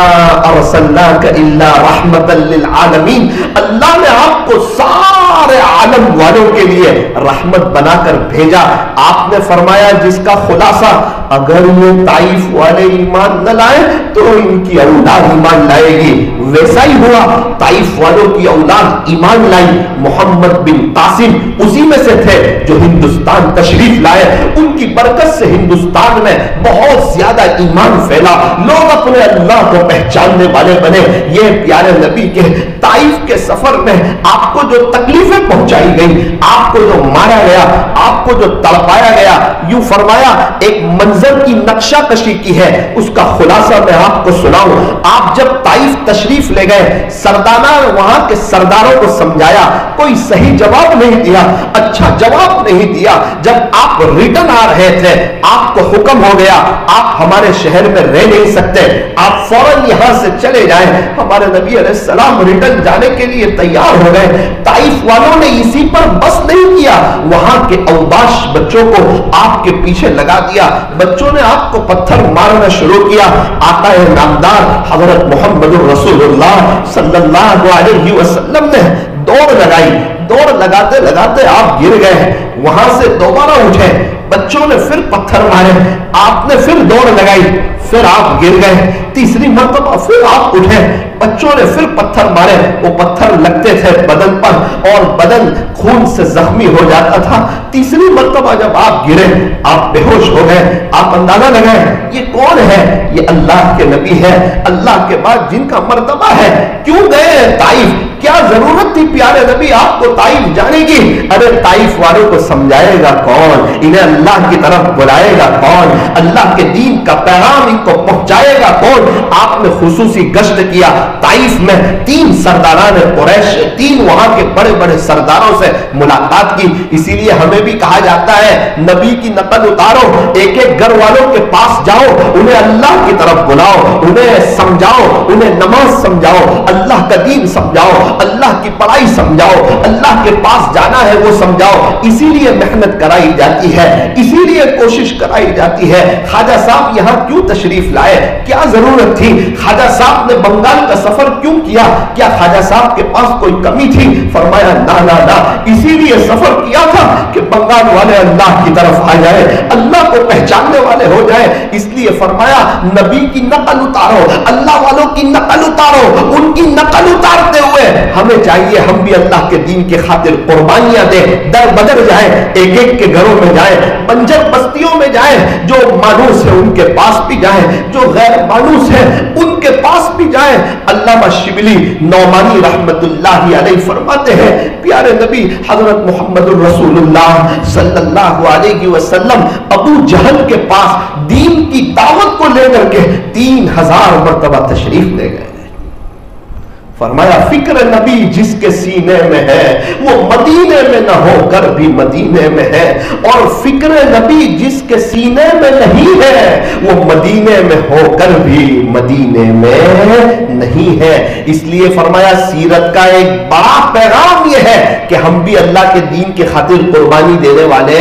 ارسلناک الا رحمت للعالمین، اللہ نے آپ کو سارے عالم والوں کے لیے رحمت بنا کر بھیجا۔ آپ نے فرمایا جس کا خلاصہ اگر یہ طائف والے ایمان نہ لائے تو ان کی اولاد ایمان لائے گی۔ ویسا ہی ہوا، طائف والوں کی اولاد ایمان لائی۔ محمد بن قاسم اسی میں سے تھے جو ہندوستان تشریف لائے، ان کی برکت سے ہندوستان میں بہت زیادہ ایمان پھیلا، لوگ اپنے اللہ کو پہچاننے والے بنے۔ یہ پیارے نبی کے طائف کے سفر میں آپ کو جو تکلیفیں پہنچائی گئی، آپ کو جو مارا گیا، آپ کو جو تڑپایا گیا، یوں فرمایا ایک منظر کی نقشہ کشی کی ہے، اس کا خلاصہ میں آپ کو سناؤں۔ آپ جب طائف تشریف لے گئے، سردانہ وہاں کے سرداروں کو سمجھایا، کوئی صحیح جواب نہیں دیا، اچھا جواب نہیں دیا۔ جب آپ ریٹرن آ رہے تھے، آپ کو حکم ہو گیا آپ ہمارے شہر میں رہ نہیں سکتے، آپ فوراً یہاں سے چلے جائیں۔ ہمارے نبی علیہ السلام ریٹرن جانے کے لیے تیار ہو گئے۔ طائف والوں نے اسی پر بس نہیں کیا، وہاں کے اوباش بچوں کو آپ کے پیچھے لگا دیا، بچوں نے آپ کو پتھر مارنا شروع کیا۔ آقا نامدار حضرت محمد رسول اللہ صلی اللہ علیہ وسلم نے دوڑ لگائی، دوڑ لگاتے لگاتے آپ گر گئے، وہاں سے دوبارہ اٹھے، بچوں نے پھر پتھر مارے، آپ نے پھر دوڑ لگائی، پھر آپ گر گئے، تیسری مرتبہ پھر آپ اٹھے، بچوں نے پھر پتھر مارے، وہ پتھر لگتے تھے بدن پر اور بدن خون سے زخمی ہو جاتا تھا۔ تیسری مرتبہ جب آپ گرے، آپ بے ہوش ہو گئے، آپ اندازہ لگائیں یہ کون ہے؟ یہ اللہ کے نبی ہے، اللہ کے بعد جن کا مرتبہ ہے۔ کیوں گئے طائف؟ کیا ضرورت تھی پیارے نبی آپ کو طائف جانے کی؟ ارے طائف والوں کو سمجھائے گا کون؟ انہیں اللہ کی طرف بلائے گا کون؟ اللہ کے دین کا پیغام ان کو پہنچائے گا کون؟ آپ نے خصوصی گشت کیا طائف میں، 3 سرداران قریش، 3 وہاں کے بڑے بڑے سرداروں سے ملاقات کی۔ اسی لیے ہمیں بھی کہا جاتا ہے نبی کی نقل اتارو، ایک ایک گھر والوں کے پاس جاؤ، انہیں اللہ کی طرف بلاؤ، انہیں سمجھاؤ، انہیں نماز سمجھاؤ، اللہ کا دین سمجھاؤ، اللہ کی پڑھائی سمجھاؤ، اللہ کے پاس جانا ہے وہ سمجھاؤ۔ اسی لیے محنت کرائی جاتی ہے، اسی لیے کوشش کرائی جاتی ہے۔ خواجہ صاحب یہاں کیوں تشریف لائے؟ کیا ضرورت تھی؟ خواجہ صاحب نے بنگال کا سفر سفر کیوں کیا؟ کیا خواجہ صاحب کے پاس کوئی کمی تھی؟ فرمایا نا نا نا، اسی لیے سفر کیا تھا کہ بنگال والے اللہ کی طرف آ جائے، اللہ کو پہچاننے والے ہو جائے۔ اس لیے فرمایا نبی کی نقل اتارو، اللہ والوں کی نقل اتارو، ان کی نقل اتارتے ہوئے ہمیں چاہیے ہم بھی اللہ کے دین کے خاطر قربانیاں دیں، در بدر جائیں، ایک ایک کے گھروں میں جائیں، بنجر بستیوں میں جائیں، جو مانوس ہے ان کے پاس بھی جائیں، جو غیر مانوس ہے ان کے پاس بھی جائیں۔ علامہ شبلی نعمانی رحمت اللہ علیہ فرماتے ہیں پیارے نبی حضرت محمد الرسول اللہ صلی اللہ علیہ وسلم ابو جہل کے پاس دین کی دعوت کو لے کر کے 3000 مرتبہ تشریف لے گئے۔ فرمایا فکر نبی جس کے سینے میں ہے وہ مدینے میں نہ ہو کر بھی مدینے میں ہے، اور فکر نبی جس کے سینے میں نہیں ہے وہ مدینے میں ہو کر بھی مدینے میں نہیں ہے۔ اس لیے فرمایا سیرت کا ایک بڑا پیغام یہ ہے کہ ہم بھی اللہ کے دین کے خاطر قربانی دینے والے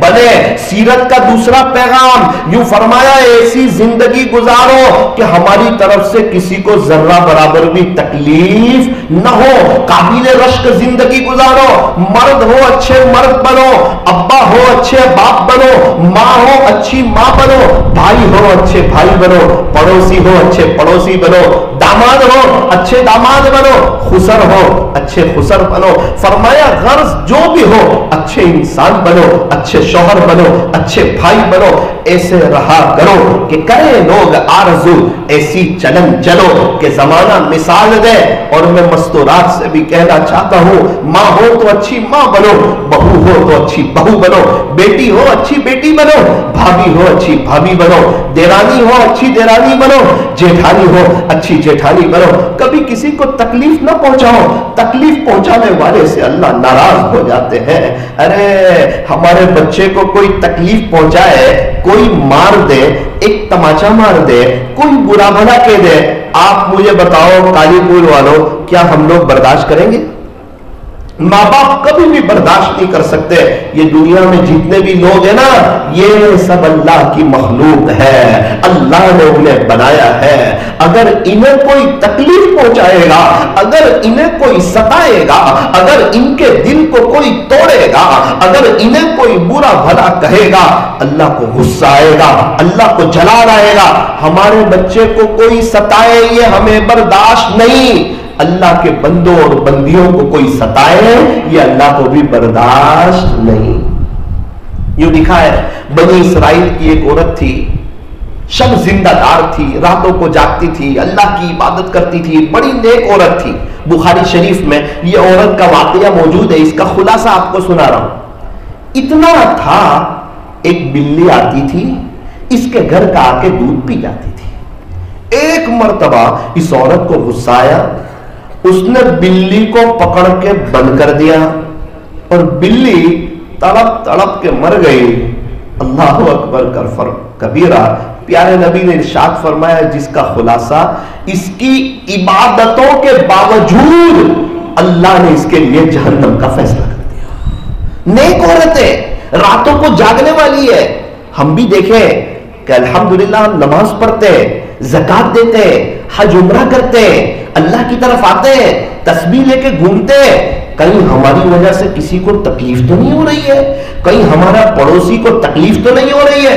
بنے۔ سیرت کا دوسرا پیغام یوں فرمایا ایسی زندگی گزارو کہ ہماری طرف سے کسی کو ذرہ برابر بھی تکلیف نہ ہو، قابل رشک زندگی گزارو، مرد ہو اچھے مرد بنو، ابا ہو اچھے باپ بنو، ماں ہو اچھی ماں بنو، بھائی ہو اچھے بھائی بنو، پڑوسی ہو اچھے پڑوسی بنو، داماد ہو اچھے داماد بنو، خسر ہو اچھے خسر بنو۔ فرمایا غرض جو بھی ہو اچھے انسان بنو، اچھے شوہر بنو، اچھے بھائی بنو، ایسے رہا کرو کہ کرے لوگ آرزو، ایسی چلن چلو کہ زمانہ مثال دے۔ اور میں مستورات سے بھی کہنا چاہتا ہوں ماں ہو تو اچھی ماں بنو، بہو ہو تو اچھی بہو بنو، بیٹی ہو اچھی بیٹی بنو، بھابھی ہو اچھی بھابھی بنو، دیرانی ہو اچھی دیرانی بنو، جیٹھانی ہو اچھی جیٹھانی بنو۔ کبھی کسی کو تکلیف نہ پہنچاؤ، تکلیف پہنچانے والے سے اللہ ناراض ہو جاتے ہیں۔ ارے ہمارے بچے کو کوئی تکلیف پہنچائے، کوئی مار دے، ایک تماچا مار دے، کوئی برا بھلا کہہ دے، آپ مجھے بتاؤ کالی پور والوں کیا ہم لوگ برداشت کریں گے؟ ماں باپ کبھی بھی برداشت نہیں کر سکتے۔ یہ دنیا میں جتنے بھی لوگ ہیں نا یہ سب اللہ کی مخلوق ہے، اللہ نے انہیں بنایا ہے۔ اگر انہیں کوئی تکلیف پہنچائے گا، اگر انہیں کوئی ستائے گا، اگر ان کے دل کو کوئی توڑے گا، اگر انہیں کوئی برا بھلا کہے گا، اللہ کو غصہ آئے گا، اللہ کو جلال آئے گا۔ ہمارے بچے کو کوئی ستائے یہ ہمیں برداشت نہیں، اللہ کے بندوں اور بندیوں کو کوئی ستائے یہ اللہ کو بھی برداشت نہیں۔ یوں لکھا ہے بنی اسرائیل کی ایک عورت تھی، شب زندہ دار تھی، راتوں کو جاگتی تھی، اللہ کی عبادت کرتی تھی، بڑی نیک عورت تھی۔ بخاری شریف میں یہ عورت کا واقعہ موجود ہے، اس کا خلاصہ آپ کو سنا رہا ہوں۔ اتنا تھا ایک بلی آتی تھی، اس کے گھر کا آ کے دودھ پی جاتی تھی۔ ایک مرتبہ اس عورت کو غصہ آیا، اس نے بلی کو پکڑ کے بند کر دیا اور بلی تڑپ تڑپ کے مر گئی۔ اللہ اکبر کبیرہ۔ پیارے نبی نے ارشاد فرمایا جس کا خلاصہ اس کی عبادتوں کے باوجود اللہ نے اس کے لیے جہنم کا فیصلہ کر دیا۔ نیک عورت ہے، راتوں کو جاگنے والی ہے۔ ہم بھی دیکھیں کہ الحمدللہ ہم نماز پڑھتے ہیں، زکات دیتے ہیں، حج عمرہ کرتے ہیں، اللہ کی طرف آتے ہیں، تسبیح لے کے گھومتے ہیں، کہیں ہماری وجہ سے کسی کو تکلیف تو نہیں ہو رہی ہے، کہیں ہمارا پڑوسی کو تکلیف تو نہیں ہو رہی ہے۔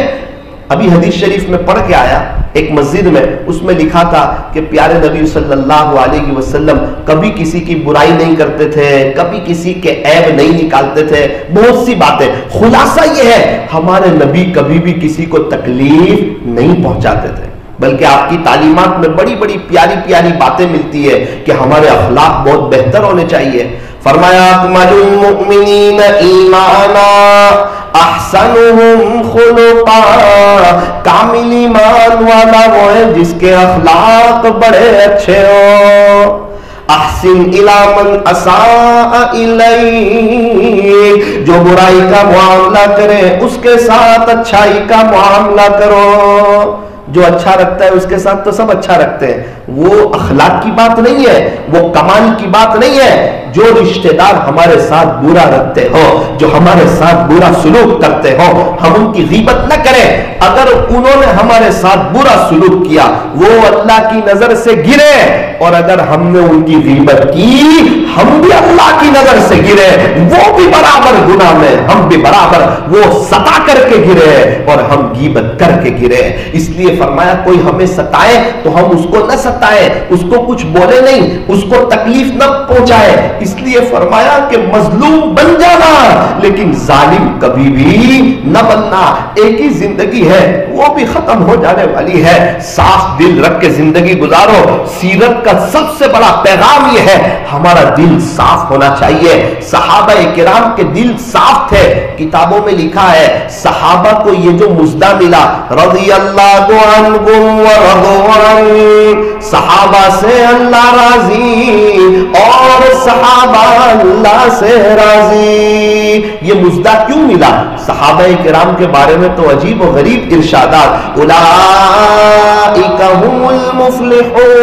ابھی حدیث شریف میں پڑھ کے آیا ایک مسجد میں، اس میں لکھا تھا کہ پیارے نبی صلی اللہ علیہ وسلم کبھی کسی کی برائی نہیں کرتے تھے، کبھی کسی کے عیب نہیں نکالتے تھے، بہت سی باتیں۔ خلاصہ یہ ہے ہمارے نبی کبھی بھی کسی کو تکلیف نہیں پہنچاتے تھے، بلکہ آپ کی تعلیمات میں بڑی بڑی پیاری پیاری باتیں ملتی ہے کہ ہمارے اخلاق بہت بہتر ہونے چاہیے۔ فرمایا اکمل المؤمنین ایمانا احسنهم خلقا، کامل ایمان والا وہ ہے جس کے اخلاق بڑے اچھے ہوں۔ احسن الی من اساء الیک، جو برائی کا معاملہ کرے اس کے ساتھ اچھائی کا معاملہ کرو۔ جو اچھا رکھتا ہے اس کے ساتھ تو سب اچھا رکھتے ہیں. وہ اخلاق کی بات نہیں ہے, وہ کمال کی بات نہیں ہے. جو رشتہ دار ہمارے ساتھ برا رکھتے ہو, جو ہمارے ساتھ برا سلوک کرتے ہو, ہم ان کی غیبت نہ کریں. اگر انہوں نے ہمارے ساتھ برا سلوک کیا وہ اللہ کی نظر سے گرے, اور اگر ہم نے ان کی غیبت کی ہم بھی اللہ کی نظر سے گرے. وہ بھی برابر گناہ میں, ہم بھی برابر. وہ ستا کر کے گرے اور ہم غیبت کر کے گرے. اس لیے فرمایا کوئی ہمیں ستائے تو ہم اس کو نہ ستائے, اس کو کچھ بولے نہیں, اس کو تکلیف نہ پہنچائے. اس لیے فرمایا کہ مظلوم بن جانا لیکن ظالم کبھی بھی نہ بننا. ایک ہی زندگی ہے, وہ بھی ختم ہو جانے والی ہے. صاف دل رکھ کے زندگی گزارو. سیرت کا سب سے بڑا پیغام یہ ہے ہمارا دل صاف ہونا چاہیے. صحابہ کرام کے دل صاف تھے. کتابوں میں لکھا ہے صحابہ کو یہ جو مزدہ ملا, رضی اللہ عنہم ورضوا عنہ, صحابہ سے اللہ راضی اور صحابہ اللہ سے راضی. یہ مزدہ کیوں ملا صحابہ کرام کے بارے میں؟ تو عجیب و غریب ارشادات. اولئک هم المفلحون,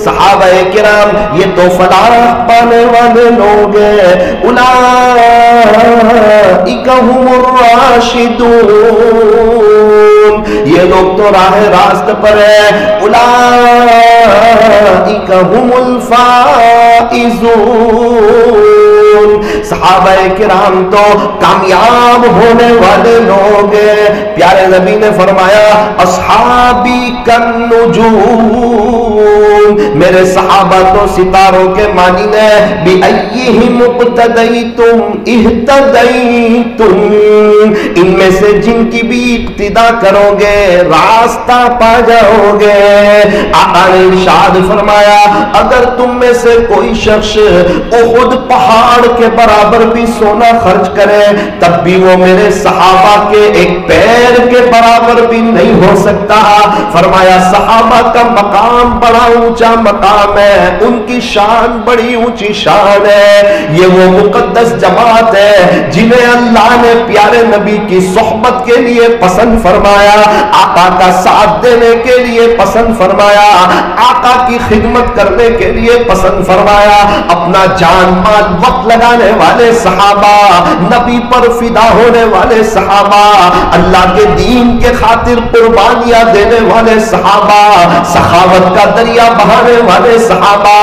صحابہ کرام یہ تو فلاح پانے والے لوگ ہیں. اولئک هم الراشدون, یہ لوگ تو راہ راست پر ہے. اولئک هم الفائزون, صحابہ کرام تو کامیاب ہونے والے لوگ ہیں. پیارے نبی نے فرمایا اصحابی کالنجوم, میرے صحابہ تو ستاروں کے مانند ہیں. بِأَيِّهِمْ اقْتَدَيْتُمْ اِهْتَدَيْتُمْ, ان میں سے جن کی بھی اقتدا کرو گے راستہ پا جاؤ گے. آقا نے ارشاد فرمایا اگر تم میں سے کوئی شخص احد پہاڑ کے برابر بھی سونا خرچ کرے تب بھی وہ میرے صحابہ کے ایک پیر کے برابر بھی نہیں ہو سکتا. فرمایا صحابہ کا مقام بڑا اونچا مقام ہے, ان کی شان بڑی اونچی شان ہے. یہ وہ مقدس جماعت ہے جنہیں اللہ نے پیارے نبی کی صحبت کے لیے پسند فرمایا, آقا کا ساتھ دینے کے لیے پسند فرمایا, آقا کی خدمت کرنے کے لیے پسند فرمایا. اپنا جان مال وقت لگانے والے صحابہ, نبی پر فدا ہونے والے صحابہ, اللہ کے دین کے خاطر قربانیاں دینے والے صحابہ, سخاوت کا دریا بہانے والے صحابہ,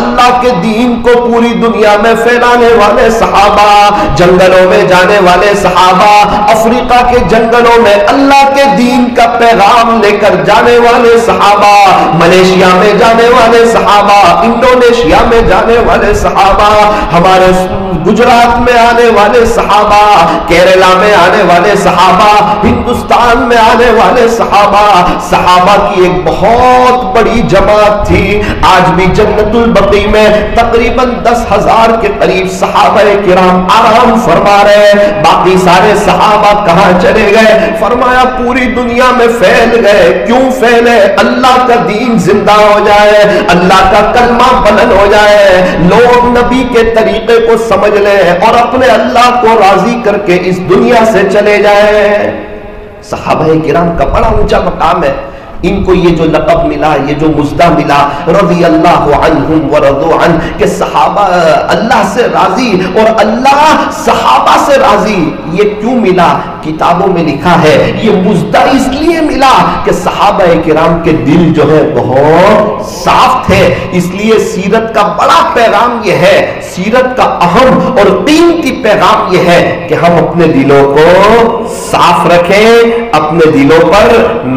اللہ کے دین کو پوری دنیا میں پھیلانے والے صحابہ, جنگلوں میں جانے والے صحابہ, افریقہ کے جنگلوں میں اللہ کے دین کا پیغام لے کر جانے والے صحابہ, ملیشیا میں جانے والے صحابہ, انڈونیشیا میں جانے والے صحابہ, ہمارے گجرات میں آنے والے صحابہ, کیرلا میں آنے والے صحابہ, ہندوستان میں آنے والے صحابہ. صحابہ کی ایک بہت بڑی جماعت تھی. آج بھی جنت البقیع میں تقریباً 10,000 کے قریب صحابہ کرام آرام فرما رہے ہیں. باقی سارے صحابہ کہاں چلے گئے؟ فرمایا پوری دنیا میں پھیل گئے. کیوں پھیلے؟ اللہ کا دین زندہ ہو جائے, اللہ کا کلمہ بلند ہو جائے, لوگ نبی کے طریقے کو سمجھ لیں اور اپنے اللہ کو راضی کر کے اس دنیا سے چلے جائیں. صحابہ کرام کا بڑا اونچا مقام ہے. ان کو یہ جو لقب ملا, یہ جو مزدہ ملا, رضی اللہ عنہم ورضوا عنہ, کہ صحابہ اللہ سے راضی اور اللہ صحابہ سے راضی. یہ کیوں ملا؟ کتابوں میں لکھا ہے یہ مزدہ اس لیے ملا کہ صحابہ کرام کے دل جو ہے بہت صاف تھے. اس لیے سیرت کا بڑا پیغام یہ ہے, سیرت کا اہم اور قیمتی پیغام یہ ہے کہ ہم اپنے دلوں کو صاف رکھیں, اپنے دلوں پر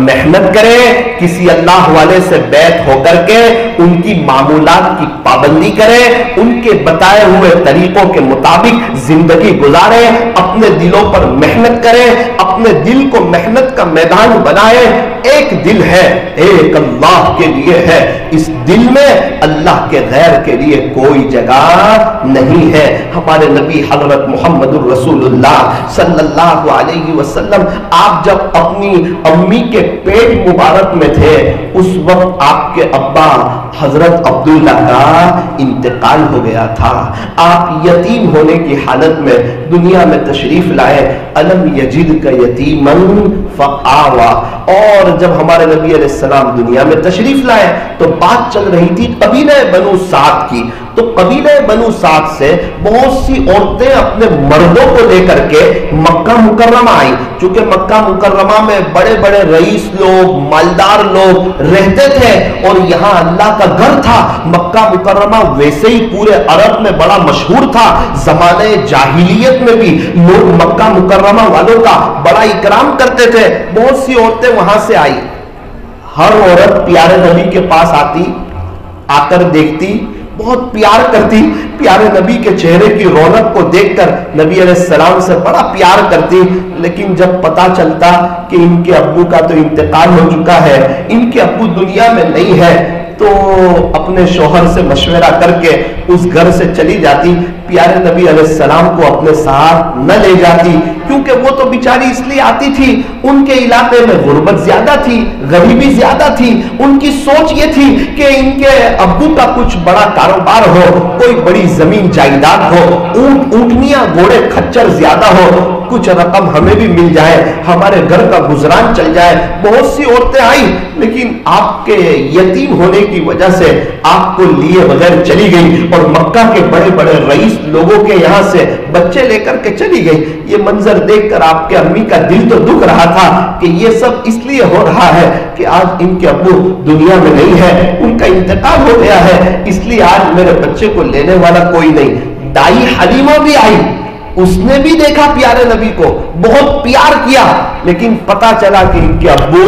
محنت کریں, کسی اللہ والے سے بیعت ہو کر کے ان کی معمولات کی پابندی کریں, ان کے بتائے ہوئے طریقوں کے مطابق زندگی گزاریں, اپنے دلوں پر محنت کریں, اپنے دل کو محنت کا میدان بنائیں. ایک دل ہے, ایک اللہ کے لیے ہے. اس دل میں اللہ کے غیر کے لیے کوئی جگہ نہیں ہے. ہمارے نبی حضرت محمد الرسول اللہ صلی اللہ علیہ وسلم, آپ جب اپنی امی کے پیٹ مبارک میں تھے اس وقت آپ کے ابا حضرت عبداللہ کا انتقال ہو گیا تھا. آپ یتیم ہونے کی حالت میں دنیا میں تشریف لائے. الم یجدک یتیما فآویٰ. اور جب ہمارے نبی علیہ السلام دنیا میں تشریف لائے تو بات چل رہی تھی قبیلہ بنو سعد کی. تو قبیلہ بنو سعد سے بہت سی عورتیں اپنے مردوں کو لے کر کے مکہ مکرمہ آئی. چونکہ مکہ مکرمہ میں بڑے بڑے رئیس لوگ، مالدار لوگ رہتے تھے اور یہاں اللہ کا گھر تھا. مکہ مکرمہ ویسے ہی پورے عرب میں بڑا مشہور تھا. زمانے جاہلیت میں بھی لوگ مکہ مکرمہ والوں کا بڑا اکرام کرتے تھے. بہت سی عورتیں وہاں سے آئی. ہر عورت پیارے نبی کے پاس آتی، آ کر دیکھتی، بہت پیار کرتی. پیارے نبی کے چہرے کی رونق کو دیکھ کر نبی علیہ السلام سے بڑا پیار کرتی. لیکن جب پتا چلتا کہ ان کے ابو کا تو انتقال ہو چکا ہے، ان کے ابو دنیا میں نہیں ہے، تو اپنے شوہر سے مشورہ کر کے اس گھر سے چلی جاتی. پیارے نبی علیہ السلام کو اپنے ساتھ نہ لے جاتی، کیونکہ وہ تو بیچاری اس لیے آتی تھی، ان کے علاقے میں غربت زیادہ تھی، غریبی زیادہ تھی. ان کی سوچ یہ تھی کہ ان کے ابو کا کچھ بڑا کاروبار ہو، کوئی بڑی زمین جائیداد ہو، اونٹ اونٹنیاں گھوڑے کھچر زیادہ ہو، کچھ رقم ہمیں بھی مل جائے، ہمارے گھر کا گزران چل جائے. بہت سی عورتیں آئیں، لیکن آپ کے یتیم ہونے کی وجہ سے آپ کو لیے بغیر چلی گئی اور مکہ کے بڑے بڑے رئیس لوگوں کے یہاں سے بچے لے کر کے چلی گئی. یہ منظر دیکھ کر آپ کے امی کا دل تو دکھ رہا تھا کہ یہ سب اس لیے ہو رہا ہے کہ آج ان کے ابو دنیا میں نہیں ہے، ان کا انتقال ہو گیا ہے، اس لیے آج میرے بچے کو لینے والا کوئی نہیں. دائی حلیمہ بھی آئی، اس نے بھی دیکھا پیارے نبی کو، بہت پیار کیا، لیکن پتا چلا کہ ان کے ابو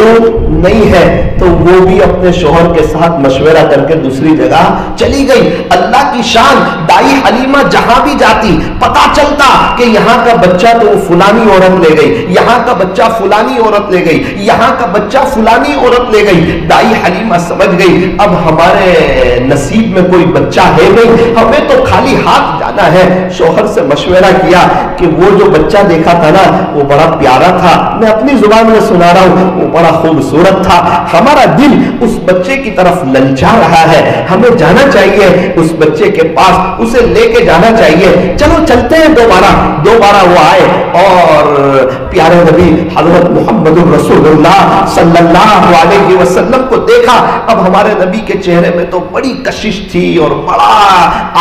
نہیں ہے، تو وہ بھی اپنے شوہر کے ساتھ مشورہ کر کے دوسری جگہ چلی گئی. اللہ کی شان، دائی حلیمہ جہاں بھی جاتی پتا چلتا کہ یہاں کا بچہ تو فلانی عورت لے گئی، یہاں کا بچہ فلانی عورت لے گئی، یہاں کا بچہ فلانی عورت لے گئی. دائی حلیمہ سمجھ گئی اب ہمارے نصیب میں کوئی بچہ ہے نہیں، ہمیں تو خالی ہاتھ جانا ہے. شوہر سے مشورہ کیا کہ وہ جو بچہ دیکھا تھا نا وہ بڑا پیارا تھا، میں اپنی زبان میں سنا رہا ہوں، وہ بڑا خوبصورت تھا، ہمارا دل اس بچے کی طرف للچا رہا ہے، ہمیں جانا چاہیے اس بچے کے پاس، اسے لے کے جانا چاہیے، چلو چلتے ہیں. دوبارہ وہ آئے اور پیارے نبی حضرت محمد الرسول اللہ صلی اللہ علیہ وسلم کو دیکھا. اب ہمارے نبی کے چہرے میں تو بڑی کشش تھی اور بڑا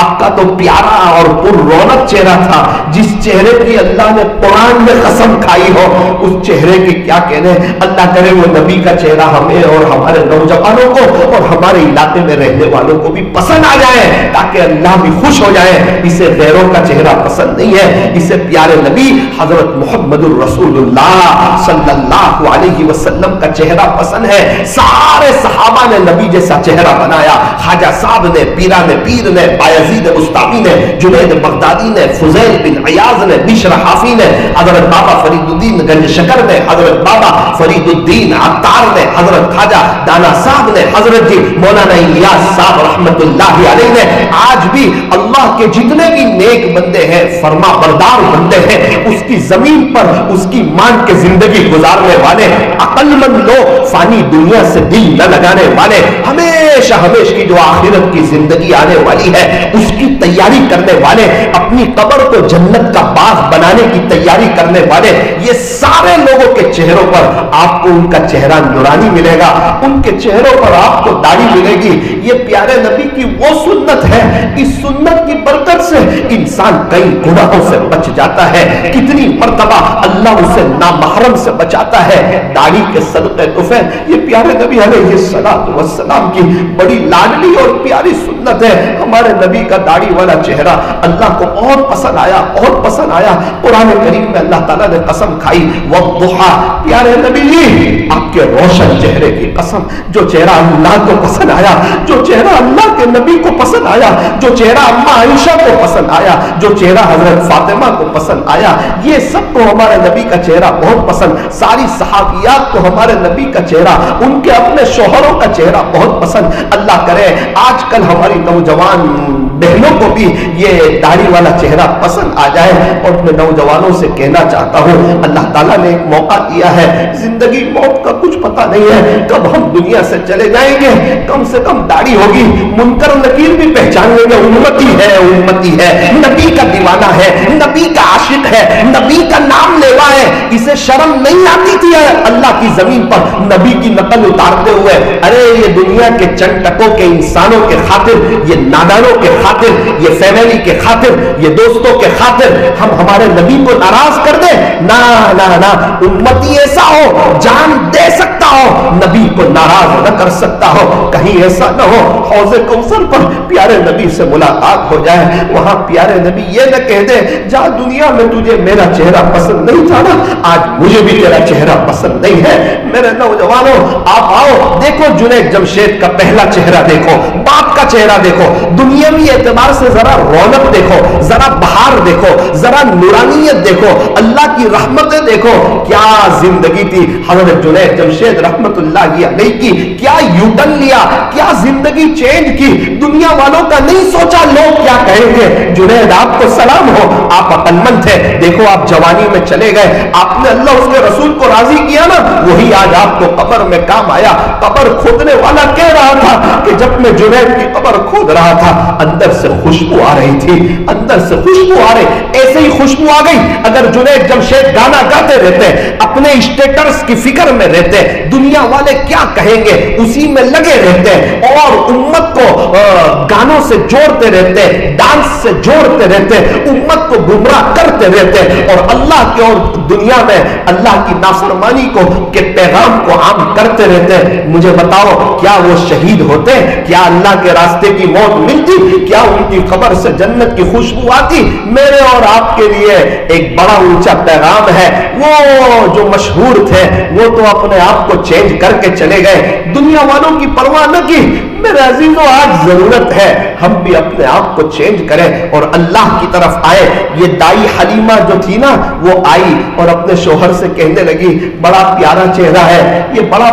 آپ کا تو پیارا اور پر رونق چہرہ تھا. جس چہرے کی اللہ نے قرآن میں قسم کھائی ہو اس چہرے کی کیا کہنے. اللہ کرے وہ نبی کا چہرہ ہمیں اور ہمارے نوجوانوں کو اور ہمارے علاقے میں رہنے والوں کو بھی پسند آ جائے تاکہ اللہ بھی خوش ہو جائے. اسے غیروں کا چہرہ پسند نہیں ہے، اسے پیارے نبی حضرت محمد الرسول اللہ صلی اللہ علیہ وسلم کا چہرہ پسند ہے. سارے صحابہ نے نبی جیسا چہرہ بنایا. خواجہ صاحب نے، پیران پیر نے، بایزید بستامی نے، جنید بغدادی نے، فضیل بن عیاض نے، بشر حافی نے، حضرت بابا فرید الدین گنج شکر نے، حضرت بابا فرید الدین عطار نے، حضرت خواجہ دانا صاحب نے، حضرت جی مولانا الیاس صاحب رحمت اللہ علیہ نے. آج بھی اللہ کے جتنے بھی نیک بندے ہیں، فرما بردار بندے ہیں، اس کی زمین پر اس کی مان کے زندگی گزارنے والے، عقل مند لوگ، فانی دنیا سے دل نہ لگانے والے، ہمیشہ کی جو آخرت کی زندگی آنے والی ہے اس کی تیاری کرنے والے، اپنی قبر کو جنت کا باغ بنانے کی تیاری کرنے والے، یہ سارے لوگوں کے چہروں پر آپ کو ان کا چہرہ نورانی ملے گا، ان کے چہروں پر آپ کو داڑھی ملے گی. یہ پیارے نبی کی وہ سنت ہے، اس سنت کی برکت سے انسان کئی گناہوں سے بچ جاتا ہے. کتنی مرتبہ اللہ اسے نامحرم سے بچاتا ہے داڑھی کے صدقے طفیل. یہ پیارے نبی علیہ السلام کی بڑی لاڈلی اور پیاری سنت ہے. ہمارے نبی کا داڑھی والا چہرہ اللہ کو بہت پسند آیا، بہت پسند آیا. قرآن کریم میں اللہ تعالیٰ نے قسم کھائی والضحیٰ، پیارے نبی آپ کے روشن چہرے کی قسم. جو چہرہ اللہ کو پسند آیا، جو چہرہ اللہ کے نبی کو پسند آیا، جو چہرہ اماں عائشہ کو پسند آیا، جو چہرہ حضرت فاطمہ کو پسند آیا، یہ سب کو ہمارے نبی کا چہرہ بہت پسند. ساری صحابیات کو ہمارے نبی کا چہرہ، ان کے اپنے شوہروں کا چہرہ بہت پسند. اللہ کرے آج کل ہماری نوجوان بہنوں کو بھی یہ داڑھی والا چہرہ پسند آ جائے. اور اپنے نوجوانوں سے کہنا چاہتا ہوں اللہ تعالیٰ نے ایک موقع دیا ہے, زندگی موت کا کچھ پتہ نہیں ہے کب ہم دنیا سے چلے جائیں گے. کم سے کم داڑھی ہوگی, منکر نکیر بھی پہچان لیں گے امتی ہے, امتی ہے, نبی کا دیوانہ ہے, نبی کا عاشق ہے, نبی کا نام لیوا ہے. اسے شرم نہیں آتی تھی اللہ کی زمین پر نبی کی نقل اتارتے ہوئے. ارے یہ دنیا کے چند ٹکوں کے انسانوں کے خاطر, یہ نادانوں کے خاطر, یہ فیملی کے خاطر, یہ دوستوں کے خاطر ہم ہمارے نبی کو ناراض کر دیں؟ نہ نہ نہ, امتی ایسا ہو جان دے سکتا ہو, نبی کو ناراض نہ کر سکتا ہو. کہیں ایسا نہ ہو حوض کوثر پر پیارے نبی سے ملاقات ہو جائے, وہاں پیارے نبی یہ نہ کہہ دے جا دنیا میں تجھے میرا چہرہ پسند نہیں تھا نا, آج مجھے بھی تیرا چہرہ پسند نہیں ہے. میرے نوجوانوں آپ آؤ, دیکھو جنید جمشید کا پہلا چہرہ دیکھو, باپ کا چہرہ دیکھو, دنیاوی اعتبار سے ذرا رونق دیکھو, ذرا بہار دیکھو, ذرا نورانیت دیکھو, اللہ کی رحمتیں دیکھو. کیا زندگی تھی حضرت جنید جمشید رحمت اللہ علیہ کی, کیا یوٹن لیا, کیا زندگی چینج کی. دنیا والوں کا نہیں سوچا لوگ کیا کہیں گے. جنید آپ کو سلام ہو, آپ عقل مند تھے, دیکھو آپ جوانی میں چلے گئے, آپ نے اللہ اس کے رسول کو راضی کیا نا, وہی آج آپ کو قبر میں کام آیا. قبر کھودنے والا کہہ رہا تھا کہ جب میں جنید کی قبر کھود رہا تھا اندر سے خوشبو آ رہی تھی, اندر سے خوشبو آ رہی. ایسے ہی خوشبو آ گئی اگر جنید جمشید گانا گاتے رہتے, اپنے اسٹیٹس کی فکر میں رہتے, دنیا والے کیا کہیں گے اسی میں لگے رہتے, اور امت کو گانوں سے جوڑتے رہتے, ڈانس سے جوڑتے رہتے, امت کو گمراہ کرتے رہتے, اور اللہ کے اور دنیا میں اللہ کی نافرمانی کو کے پیغام کو عام کرتے رہتے. مجھے بتاؤ کیا وہ شہید ہوتے, کیا اللہ کے راستے کی موت ملتی, کیا ان کی قبر سے جنت کی خوشبو آتی؟ میرے اور آپ کے لیے ایک بڑا اونچا پیغام ہے. وہ جو مشہور تھے وہ تو اپنے آپ کو چینج کر کے چلے گئے, دنیا والوں کی پرواہ نہ کی. میرے عزیزوں آج ضرورت ہے ہم بھی اپنے آپ کو چینج کریں اور اللہ کی طرف آئے. یہ دائی حلیمہ جو تھی نا وہ آئی اور اپنے شوہر سے کہنے لگی بڑا پیارا چہرہ ہے, یہ بڑا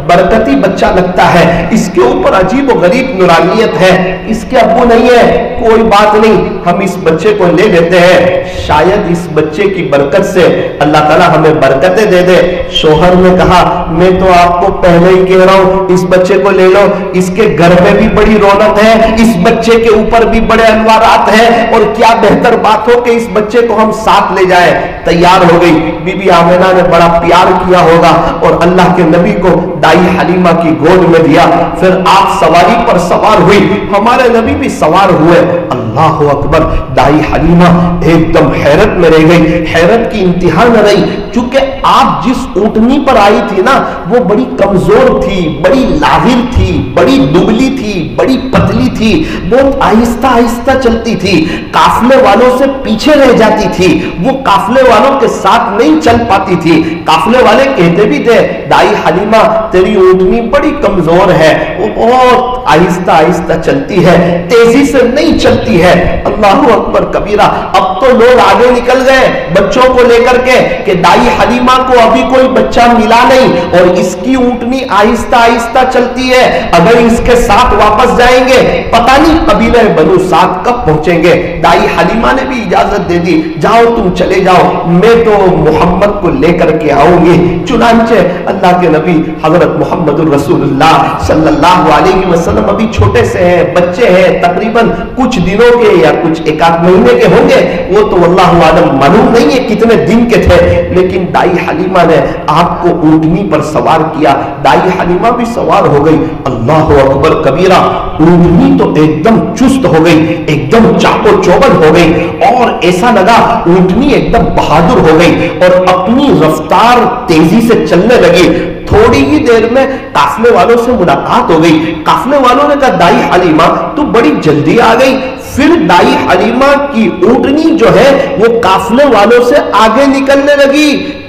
برکتی بچہ لگتا ہے, اس کے اوپر عجیب و غریب نورانیت ہے, اس کے ابو نہیں ہے, کوئی بات نہیں ہم اس بچے کو لے لیتے ہیں, شاید اس بچے کی برکت سے اللہ تعالیٰ ہمیں برکتیں دے دے. شوہر نے کہا میں تو آپ کو پہلے ہی کہہ رہا ہوں اس بچے کو لے لو, اس کے گھر میں بھی بڑی رونق ہے, اس بچے کے اوپر بھی بڑے انوارات ہیں, اور کیا بہتر بات ہو کہ اس بچے کو ہم ساتھ لے جائیں. تیار ہو گئی. بی بی آمنہ نے بڑا پیار کیا ہوگا اور اللہ کے نبی کو دائی حلیمہ کی گود میں دیا. پھر آپ سواری پر سوار ہوئی, ہمارے نبی بھی سوار ہوئے. اللہ اکبر, دائی حلیمہ ایک دم حیرت میں رہ گئی, حیرت کی انتہا نہ رہی, چونکہ آپ جس اونٹنی پر آئی تھی نا وہ بڑی کمزور تھی, بڑی لاغر تھی, بڑی دبلی تھی, بڑی پتلی تھی, بہت آہستہ آہستہ چلتی تھی, قافلے والوں سے پیچھے رہ جاتی تھی, وہ قافلے والوں کے ساتھ نہیں چل پاتی تھی. قافلے والے کہتے بھی تھے دائی حلیمہ تیری اونٹنی بڑی کمزور ہے, وہ بہت آہستہ آہستہ چلتی ہے, تیزی سے نہیں چلتی ہے. اللہ اکبر کبیرہ. اب تو لوگ آگے نکل گئے بچوں کو لے کر کے کہ دائی حلیمہ کو ابھی کوئی بچہ ملا نہیں اور اس کی اونٹنی آہستہ آہستہ چلتی ہے, اگر اس کے ساتھ واپس جائیں گے پتہ نہیں قبیلہ بنو سعد کب پہنچیں گے. دائی حلیمہ نے بھی اجازت دے دی, جاؤ تم چلے جاؤ, میں تو محمد کو لے کر کے آؤں گی. چنانچہ اللہ کے نبی حضرت محمد الرسول اللہ صلی اللہ علیہ وسلم ابھی چھوٹے سے ہیں, بچے ہیں, تقریباً کچھ دنوں کے یا کچھ ایک آدھ مہینے کے ہوں گے, وہ تو اللہ عالم معلوم نہیں ہے کتنے دن کے تھے. لیکن دائی حلیمہ نے آپ کو اونٹنی پر سوار کیا, دائی حلیمہ بھی سوار ہو گئی. اللہ اکبر کبیرہ. اونٹنی تو ایک دم چست ہو گئی, ایک دم چاقو چوبند ہو گئی, اور ایسا لگا اونٹنی ایک دم بہادر ہو گئی اور اپنی رفتار تیزی سے چلنے لگی. تھوڑی ہی دیر میں قافلے والوں سے ملاقات ہو گئی. قافلے والوں نے کہا دائی حلیمہ تو بڑی جلدی آ گئی. پھر دائی حلیمہ کی اونٹنی جو ہے وہ قافلے والوں سے آگے نکلنے لگی.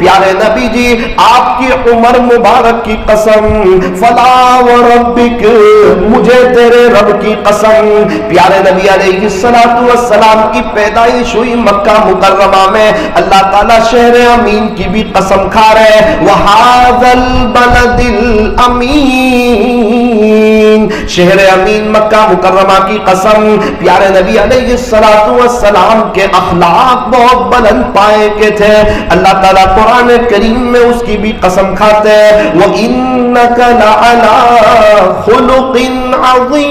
پیارے نبی جی آپ کی عمر مبارک کی قسم، فلا وربک، مجھے تیرے رب کی قسم. پیارے نبی علیہ السلام کی پیدائش ہوئی مکہ مکرمہ میں، اللہ تعالیٰ شہر امین کی بھی قسم کھا رہے ہیں، وَهَذَا الْبَلَدِ الْأَمِينَ، شہر امین مکہ مکرمہ کی قسم. پیارے نبی علیہ السلام کے اخلاق بہت بلند پائے کے تھے، اللہ تعالیٰ قرآن کریم میں اس کی بھی قسم کھاتے ہیں، وَإِنَّكَ لَعَلَىٰ خُلُقٍ عَظِيمٍ.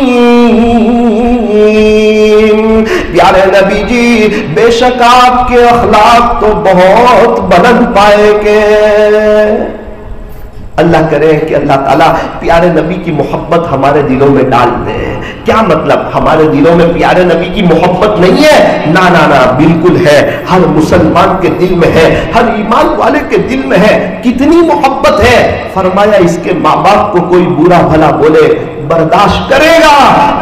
پیارے نبی جی بے شک آپ کے اخلاق تو بہت بلند پائے کے. اللہ کرے کہ اللہ تعالیٰ پیارے نبی کی محبت ہمارے دلوں میں ڈال دے. کیا مطلب ہمارے دلوں میں پیارے نبی کی محبت نہیں ہے؟ نا نا نا، بالکل ہے، ہر مسلمان کے دل میں ہے، ہر ایمان والے کے دل میں ہے. کتنی محبت ہے؟ فرمایا اس کے ماں باپ کو کوئی برا بھلا بولے برداشت کرے گا،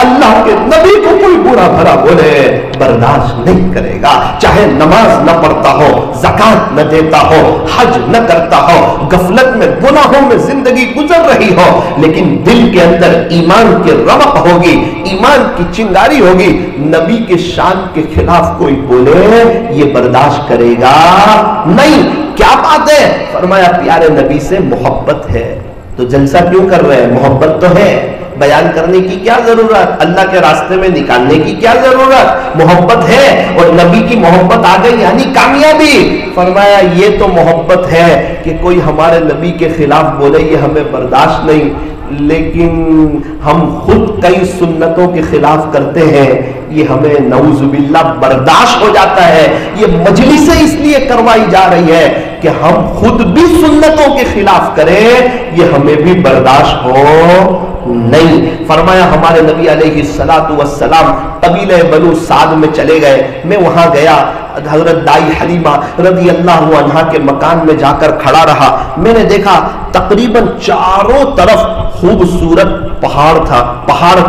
اللہ کے نبی کو کوئی برا بھلا بولے برداشت نہیں کرے گا. چاہے نماز نہ پڑھتا ہو، زکات نہ دیتا ہو، حج نہ کرتا ہو، غفلت میں گناہوں میں زندگی گزر رہی ہو، لیکن دل کے اندر ایمان کی رمق ہوگی، ایمان کی چنگاری ہوگی، نبی کے شان کے خلاف کوئی بولے یہ برداشت کرے گا نہیں. کیا بات ہے؟ فرمایا پیارے نبی سے محبت ہے تو جلسہ کیوں کر رہے ہیں؟ محبت تو ہے، بیان کرنے کی کیا ضرورت، اللہ کے راستے میں نکالنے کی کیا ضرورت؟ محبت ہے اور نبی کی محبت آ گئی یعنی کامیابی. فرمایا یہ تو محبت ہے کہ کوئی ہمارے نبی کے خلاف بولے یہ ہمیں برداشت نہیں، لیکن ہم خود کئی سنتوں کے خلاف کرتے ہیں، یہ ہمیں نعوذ باللہ برداشت ہو جاتا ہے. یہ مجلسیں اس لیے کروائی جا رہی ہے کہ ہم خود بھی سنتوں کے خلاف کریں، یہ ہمیں بھی برداشت ہو نہیں. فرمایا ہمارے نبی علیہ السلام قبیلہ بنو سعد میں چلے گئے. میں وہاں گیا، حضرت دائی حلیمہ رضی اللہ عنہا کے مکان میں جا کر کھڑا رہا. میں نے دیکھا تقریباً چاروں طرف خوبصورت پہاڑ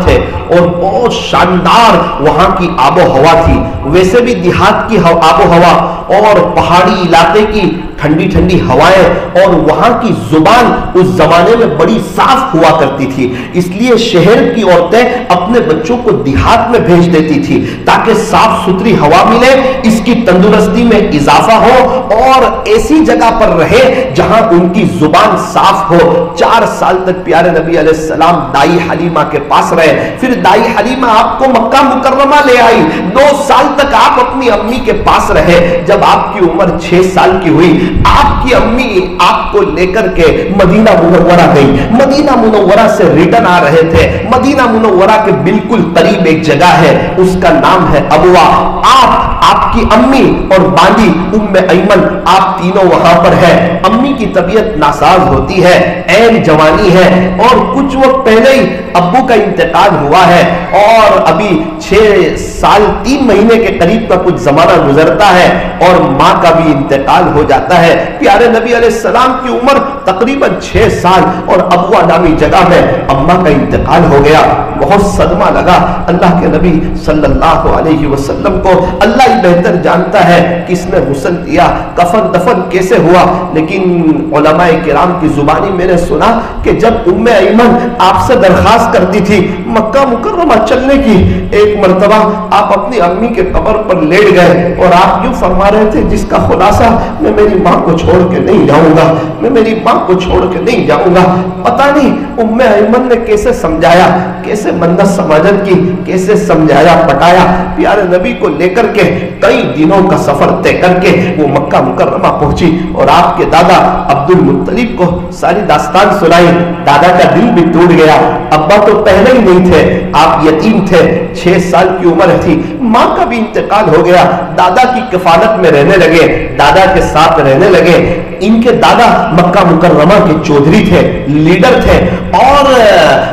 تھے اور بہت شاندار وہاں کی آب و ہوا تھی. ویسے بھی دیہات کی آب و ہوا اور پہاڑی علاقے کی ٹھنڈی ٹھنڈی ہوائیں اور وہاں کی زبان اس زمانے میں بڑی صاف ہوا کرتی تھی، اس لیے شہر کی عورتیں اپنے بچوں کو دیہات میں بھیج دیتی تھی تاکہ صاف ستھری ہوا ملے، اس کی تندرستی میں اضافہ ہو اور ایسی جگہ پر رہے جہاں ان کی زبان صاف ہو. 4 سال تک پیارے نبی علیہ السلام دائی حلیمہ کے پاس رہے. پھر دائی حلیمہ آپ کو مکہ مکرمہ لے آئی. 2 سال تک آپ اپنی امی کے پاس رہے. جب آپ کی عمر 6 سال کی ہوئی آپ کی امی آپ کو لے کر کے مدینہ منورہ گئی. مدینہ منورہ سے ریٹرن آ رہے تھے. مدینہ منورہ کے بالکل قریب ایک جگہ ہے، اس کا نام ہے ابوا. آپ کی امی اور باندی ام ایمن آپ تینوں وہاں پر ہیں. امی کی طبیعت ناساز ہوتی ہے، عین جوانی ہے اور کچھ وقت پہلے ہی ابو کا انتقال ہوا ہے اور ابھی 6 سال 3 مہینے کے قریب کا کچھ زمانہ گزرتا ہے اور ماں کا بھی انتقال ہو جاتا ہے. پیارے نبی علیہ السلام کی عمر تقریباً 6 سال اور ابوا نامی جگہ میں اماں کا انتقال ہو گیا. بہت صدمہ لگا. اللہ کے نبی صلی اللہ علیہ وسلم کو اللہ ہی بہتر جانتا ہے کس نے غسل دیا، کفن دفن کیسے ہوا، لیکن علماء کرام کی زبانی میں نے سنا کہ جب ام ایمن آپ سے درخواست کرتی تھی مکہ مکرمہ چلنے کی، ایک مرتبہ آپ اپنی امی کے قبر پر لیٹ گئے اور آپ یوں فرما رہے تھے جس کا خلاصہ میں میری ماں کو چھوڑ کے نہیں جاؤں گا، میں میری ماں کو چھوڑ کے نہیں جاؤں گا. پتہ نہیں ام ایمن نے کیسے سمجھایا، کیسے منت سماجت کی، کیسے سمجھایا پٹایا. پیارے نبی کو لے کر کے کئی دنوں کا سفر طے کر کے وہ مکہ مکرمہ پہنچی اور آپ کے دادا عبد المطلب کو ساری داستان سنائی. دادا کا دل بھی ٹوٹ گیا. ابا تو پہلے ہی نہیں تھے، آپ یتیم تھے، 6 سال کی عمر تھی. ماں کا بھی انتقال ہو گیا. دادا کی کفالت میں رہنے لگے، دادا کے ساتھ رہنے لگے. ان کے دادا مکہ مکرمہ کے چودھری تھے، لیڈر تھے اور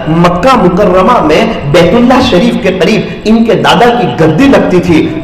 مکہ مکرمہ میں بیت اللہ شریف کے قریب ان کے دادا کی گدی لگتی تھی.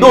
2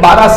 12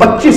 25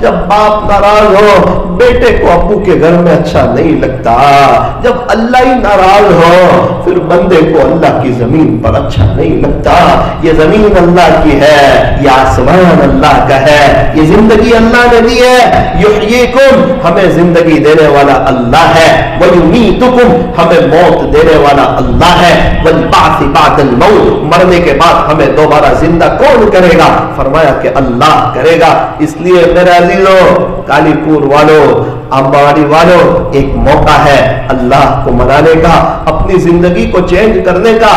جب باپ ناراض ہو بیٹے کو ابو کے گھر میں اچھا نہیں لگتا. جب اللہ ہی ناراض ہو پھر بندے کو اللہ کی زمین پر اچھا نہیں لگتا. یہ زمین اللہ کی ہے, یہ آسمان اللہ کا ہے, یہ زندگی اللہ نے دی ہے. یحییکم, ہمیں زندگی دینے والا اللہ ہے. ویمیتکم, ہمیں موت دینے والا اللہ ہے. والبعث بعد الموت, مرنے کے بعد ہمیں دوبارہ زندہ کون کرے گا؟ فرمایا کہ اللہ کرے گا. اس لیے میرے عزیزو, کالی پور والوں, امباڑی والوں, ایک موقع ہے اللہ کو منانے کا, اپنی زندگی کو چینج کرنے کا.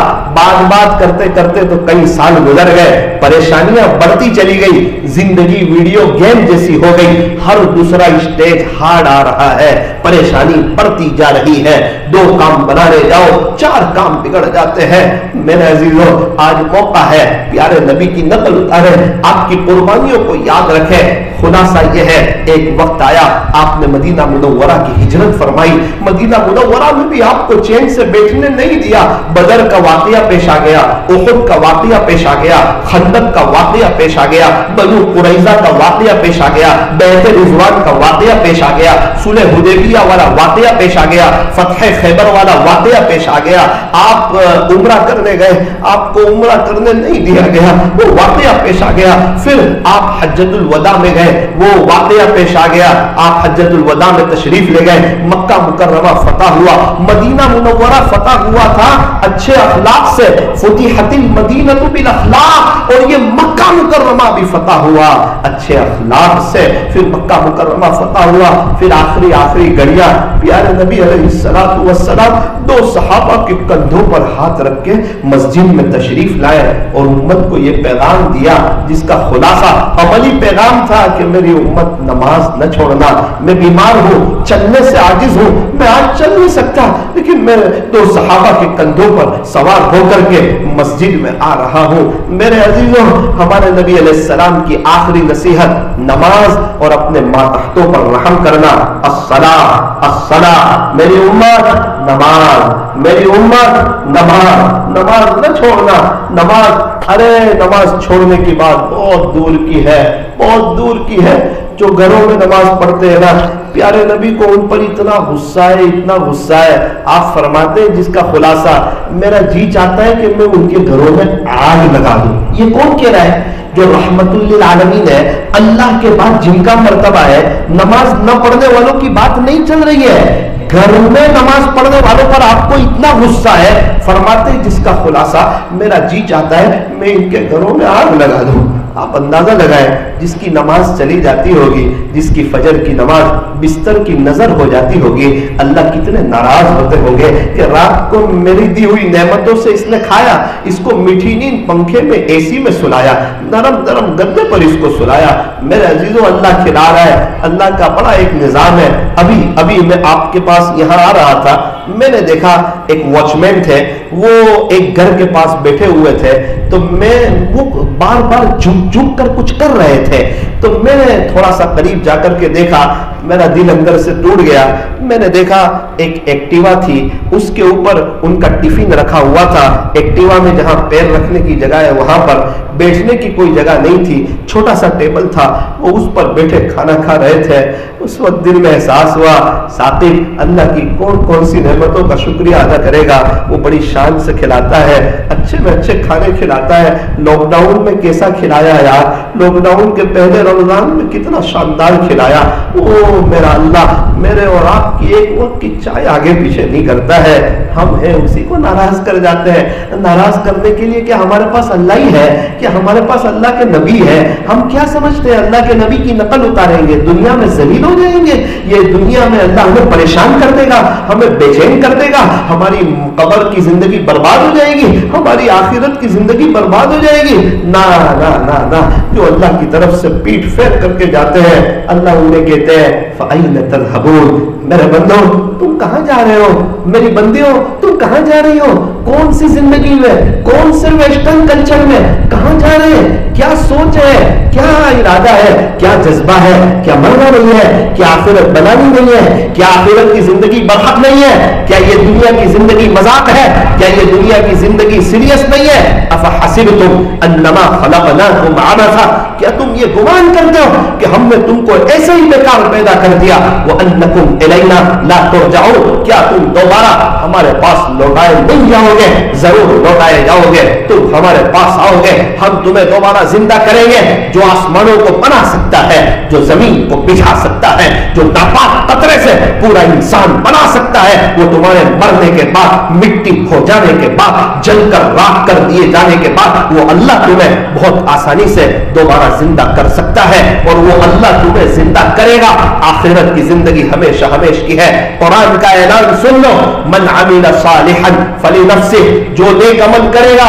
بات کرتے کرتے تو کئی سال گزر گئے, پریشانیاں بڑھتی چلی گئی, زندگی ویڈیو گیم جیسی ہو گئی. ہر دوسرا اسٹیج ہارڈ آ رہا ہے, پریشانی بڑھتی جا رہی ہے. 2 کام بنانے جاؤ 4 کام بگڑ جاتے ہیں. میرے عزیزوں, آج موقع ہے پیارے نبی کی نقل اتارے, آپ کی قربانیوں کو یاد رکھیں. خلاصہ یہ ہے, ایک وقت آیا آپ نے مدینہ منورہ کی ہجرت فرمائی. مدینہ منورہ میں بھی آپ کو چین سے بیٹھنے نہیں دیا. بدر کا واقعہ پیش آ گیا, احد کا واقعہ پیش آ گیا, خندق کا واقعہ پیش آ گیا, بنو قریظہ کا واقعہ پیش آ گیا, بیعت رضوان کا واقعہ پیش آ گیا, صلح حدیبیہ والا واقعہ پیش آ گیا, فتح خیبر والا واقعہ پیش آ گیا. آپ عمرہ کرنے گئے, آپ کو عمرہ کرنے نہیں دیا گیا, وہ واقعہ پیش آ گیا. پھر آپ حجۃ الوداع میں گئے, وہ واقعہ پیش آ گیا. آپ حجۃ الوداع میں تشریف لے گئے, مکہ مکرمہ فتح ہوا, مدینہ منورہ فتح ہوا تھا اچھے اخلاق سے. فتحت المدینہ بالاخلاق, اور یہ مکہ مکرمہ بھی فتح ہوا اچھے اخلاق سے. پھر مکہ مکرمہ فتح ہوا, پھر آخری گھڑیاں پیارے نبی علیہ الصلوۃ والسلام 2 صحابہ کے کندھوں پر ہاتھ رکھ کے مسجد میں تشریف لائے اور امت کو یہ پیغام دیا جس کا خلاصہ عملی پیغام تھا کہ میری امت نماز نہ چھوڑنا. میں بیمار ہوں, چلنے سے عاجز ہوں, میں آج چل نہیں سکتا, لیکن میں 2 صحابہ کے کندھوں پر سوار ہو کر کے مسجد میں آ رہا ہوں. میرے عزیزوں, ہمارے نبی علیہ السلام کی آخری نصیحت نماز اور اپنے ماتحتوں پر رحم کرنا. الصلاۃ الصلاۃ, میری امت نماز, میری امت نماز, نماز نہ چھوڑنا. نماز, ارے نماز چھوڑنے کی بات بہت دور کی ہے, بہت دور کی ہے. جو گھروں میں نماز پڑھتے ہیں نا, پیارے نبی کو ان پر اتنا غصہ ہے, اتنا غصہ ہے. آپ فرماتے ہیں جس کا خلاصہ میرا جی چاہتا ہے کہ میں ان کے گھروں میں آگ لگا دوں. یہ کون کہہ رہا ہے؟ جو رحمت للعالمین ہے, اللہ کے بعد جن کا مرتبہ ہے. نماز نہ پڑھنے والوں کی بات نہیں چل رہی ہے, گھر میں نماز پڑھنے والوں پر آپ کو اتنا غصہ ہے. فرماتے ہیں جس کا خلاصہ میرا جی چاہتا ہے میں ان کے گھروں میں آگ لگا دوں. آپ اندازہ لگائیں, جس کی نماز چلی جاتی ہوگی, جس کی فجر کی نماز بستر کی نظر ہو جاتی ہوگی, اللہ کتنے ناراض ہوتے ہوں گے کہ رات کو میری دی ہوئی نعمتوں سے اس نے کھایا, اس کو میٹھی نیند پنکھے میں اے سی میں سلایا, نرم نرم گدے پر اس کو سلایا. میرے عزیزوں, اللہ کھلا رہا ہے, اللہ کا بڑا ایک نظام ہے. ابھی میں آپ کے پاس یہاں آ رہا تھا, میں نے دیکھا ایک واچ مین تھے, وہ ایک گھر کے پاس بیٹھے ہوئے تھے, تو وہ بار بار جھک کر کچھ کر رہے تھے. تو میں نے تھوڑا سا قریب جا کر کے دیکھا, میرا دل اندر سے ٹوٹ گیا. میں نے دیکھا ایک ایکٹیوا تھی, اس کے اوپر ان کا ٹفن رکھا ہوا تھا. ایکٹیوا میں جہاں پیر رکھنے کی جگہ ہے وہاں پر بیٹھنے کی کوئی جگہ نہیں تھی, چھوٹا سا ٹیبل تھا, وہ اس پر بیٹھے کھانا کھا رہے تھے. اس وقت دل میں احساس ہوا, ثاقب اللہ کی کون سی نعمتوں کا شکریہ ادا کرے گا. وہ بڑی شان سے کھلاتا ہے, اچھے میں اچھے کھانے کھلاتا ہے. لاک ڈاؤن میں کیسا کھلایا یار, لاک ڈاؤن کے پہلے رمضان میں کتنا شاندار کھلایا. او میرا اللہ, میرے اور آپ کی ایک وقت کی چائے آگے پیچھے نہیں کرتا ہے. ہم ہیں اسی کو ناراض کر جاتے ہیں. ناراض کرنے کے لیے کہ ہمارے پاس اللہ ہی ہے, کہ ہمارے پاس اللہ کے نبی ہے. ہم کیا سمجھتے ہیں اللہ کے نبی کی نقل اتاریں گے دنیا میں ذلیل ہو جائیں گے؟ یہ دنیا میں اللہ ہمیں پریشان کر دے گا, ہمیں بے چین کر دے گا, ہماری قبر کی زندگی برباد ہو جائے گی, ہماری آخرت کی زندگی برباد ہو جائے گی. نا نا نا نا, جو اللہ کی طرف سے پیٹ پھیر کر کے جاتے ہیں, اللہ انہیں کہتے ہیں فَأَيْنَ تَذْهَبُونَ, میرے بندوں تم کہاں جا رہے ہو, میری بندیوں تم کہاں جا رہی ہو, کون سی زندگی میں, کون سے ویسٹرن کلچر میں کہاں جا رہے ہیں, کیا سوچ ہے, کیا ارادہ ہے, کیا جذبہ ہے, کیا مرنا نہیں ہے, کیا آخرت بنانی نہیں ہے, کیا آخرت کی زندگی برحق نہیں ہے, کیا یہ دنیا کی زندگی مذاق ہے, کیا یہ دنیا کی زندگی سیریس نہیں ہے؟ افحسبتم انما خلقناکم عبثا، کیا تم یہ گمان کرتے ہو کہ ہم نے تم کو ایسے ہی بیکار پیدا کر دیا؟ وانکم الینا لا ترجعون، کیا تم دوبارہ ہمارے پاس لوٹائے نہیں جاؤ گے؟ ضرور لوٹائے جاؤ گے، تم ہمارے پاس آؤ گے، ہم تمہیں دوبارہ زندہ کریں گے۔ جو آسمانوں کو بنا سکتا ہے، جو زمین کو بچھا سکتا ہے، جو ناپاک قطرے سے پورا انسان بنا سکتا ہے، وہ تمہارے مرنے کے بعد، مٹی ہو جانے کے بعد، جل کر راکھ کر دیے جانے کے بعد، وہ اللہ تمہیں بہت آسانی سے دوبارہ زندہ کر سکتا ہے، اور وہ اللہ تمہیں زندہ کرے گا۔ آخرت کی زندگی ہمیشہ ہمیشہ کی ہے۔ قرآن کا اعلان سن لو، من عمل صالحا فلنفسہ، جو نیک عمل کرے گا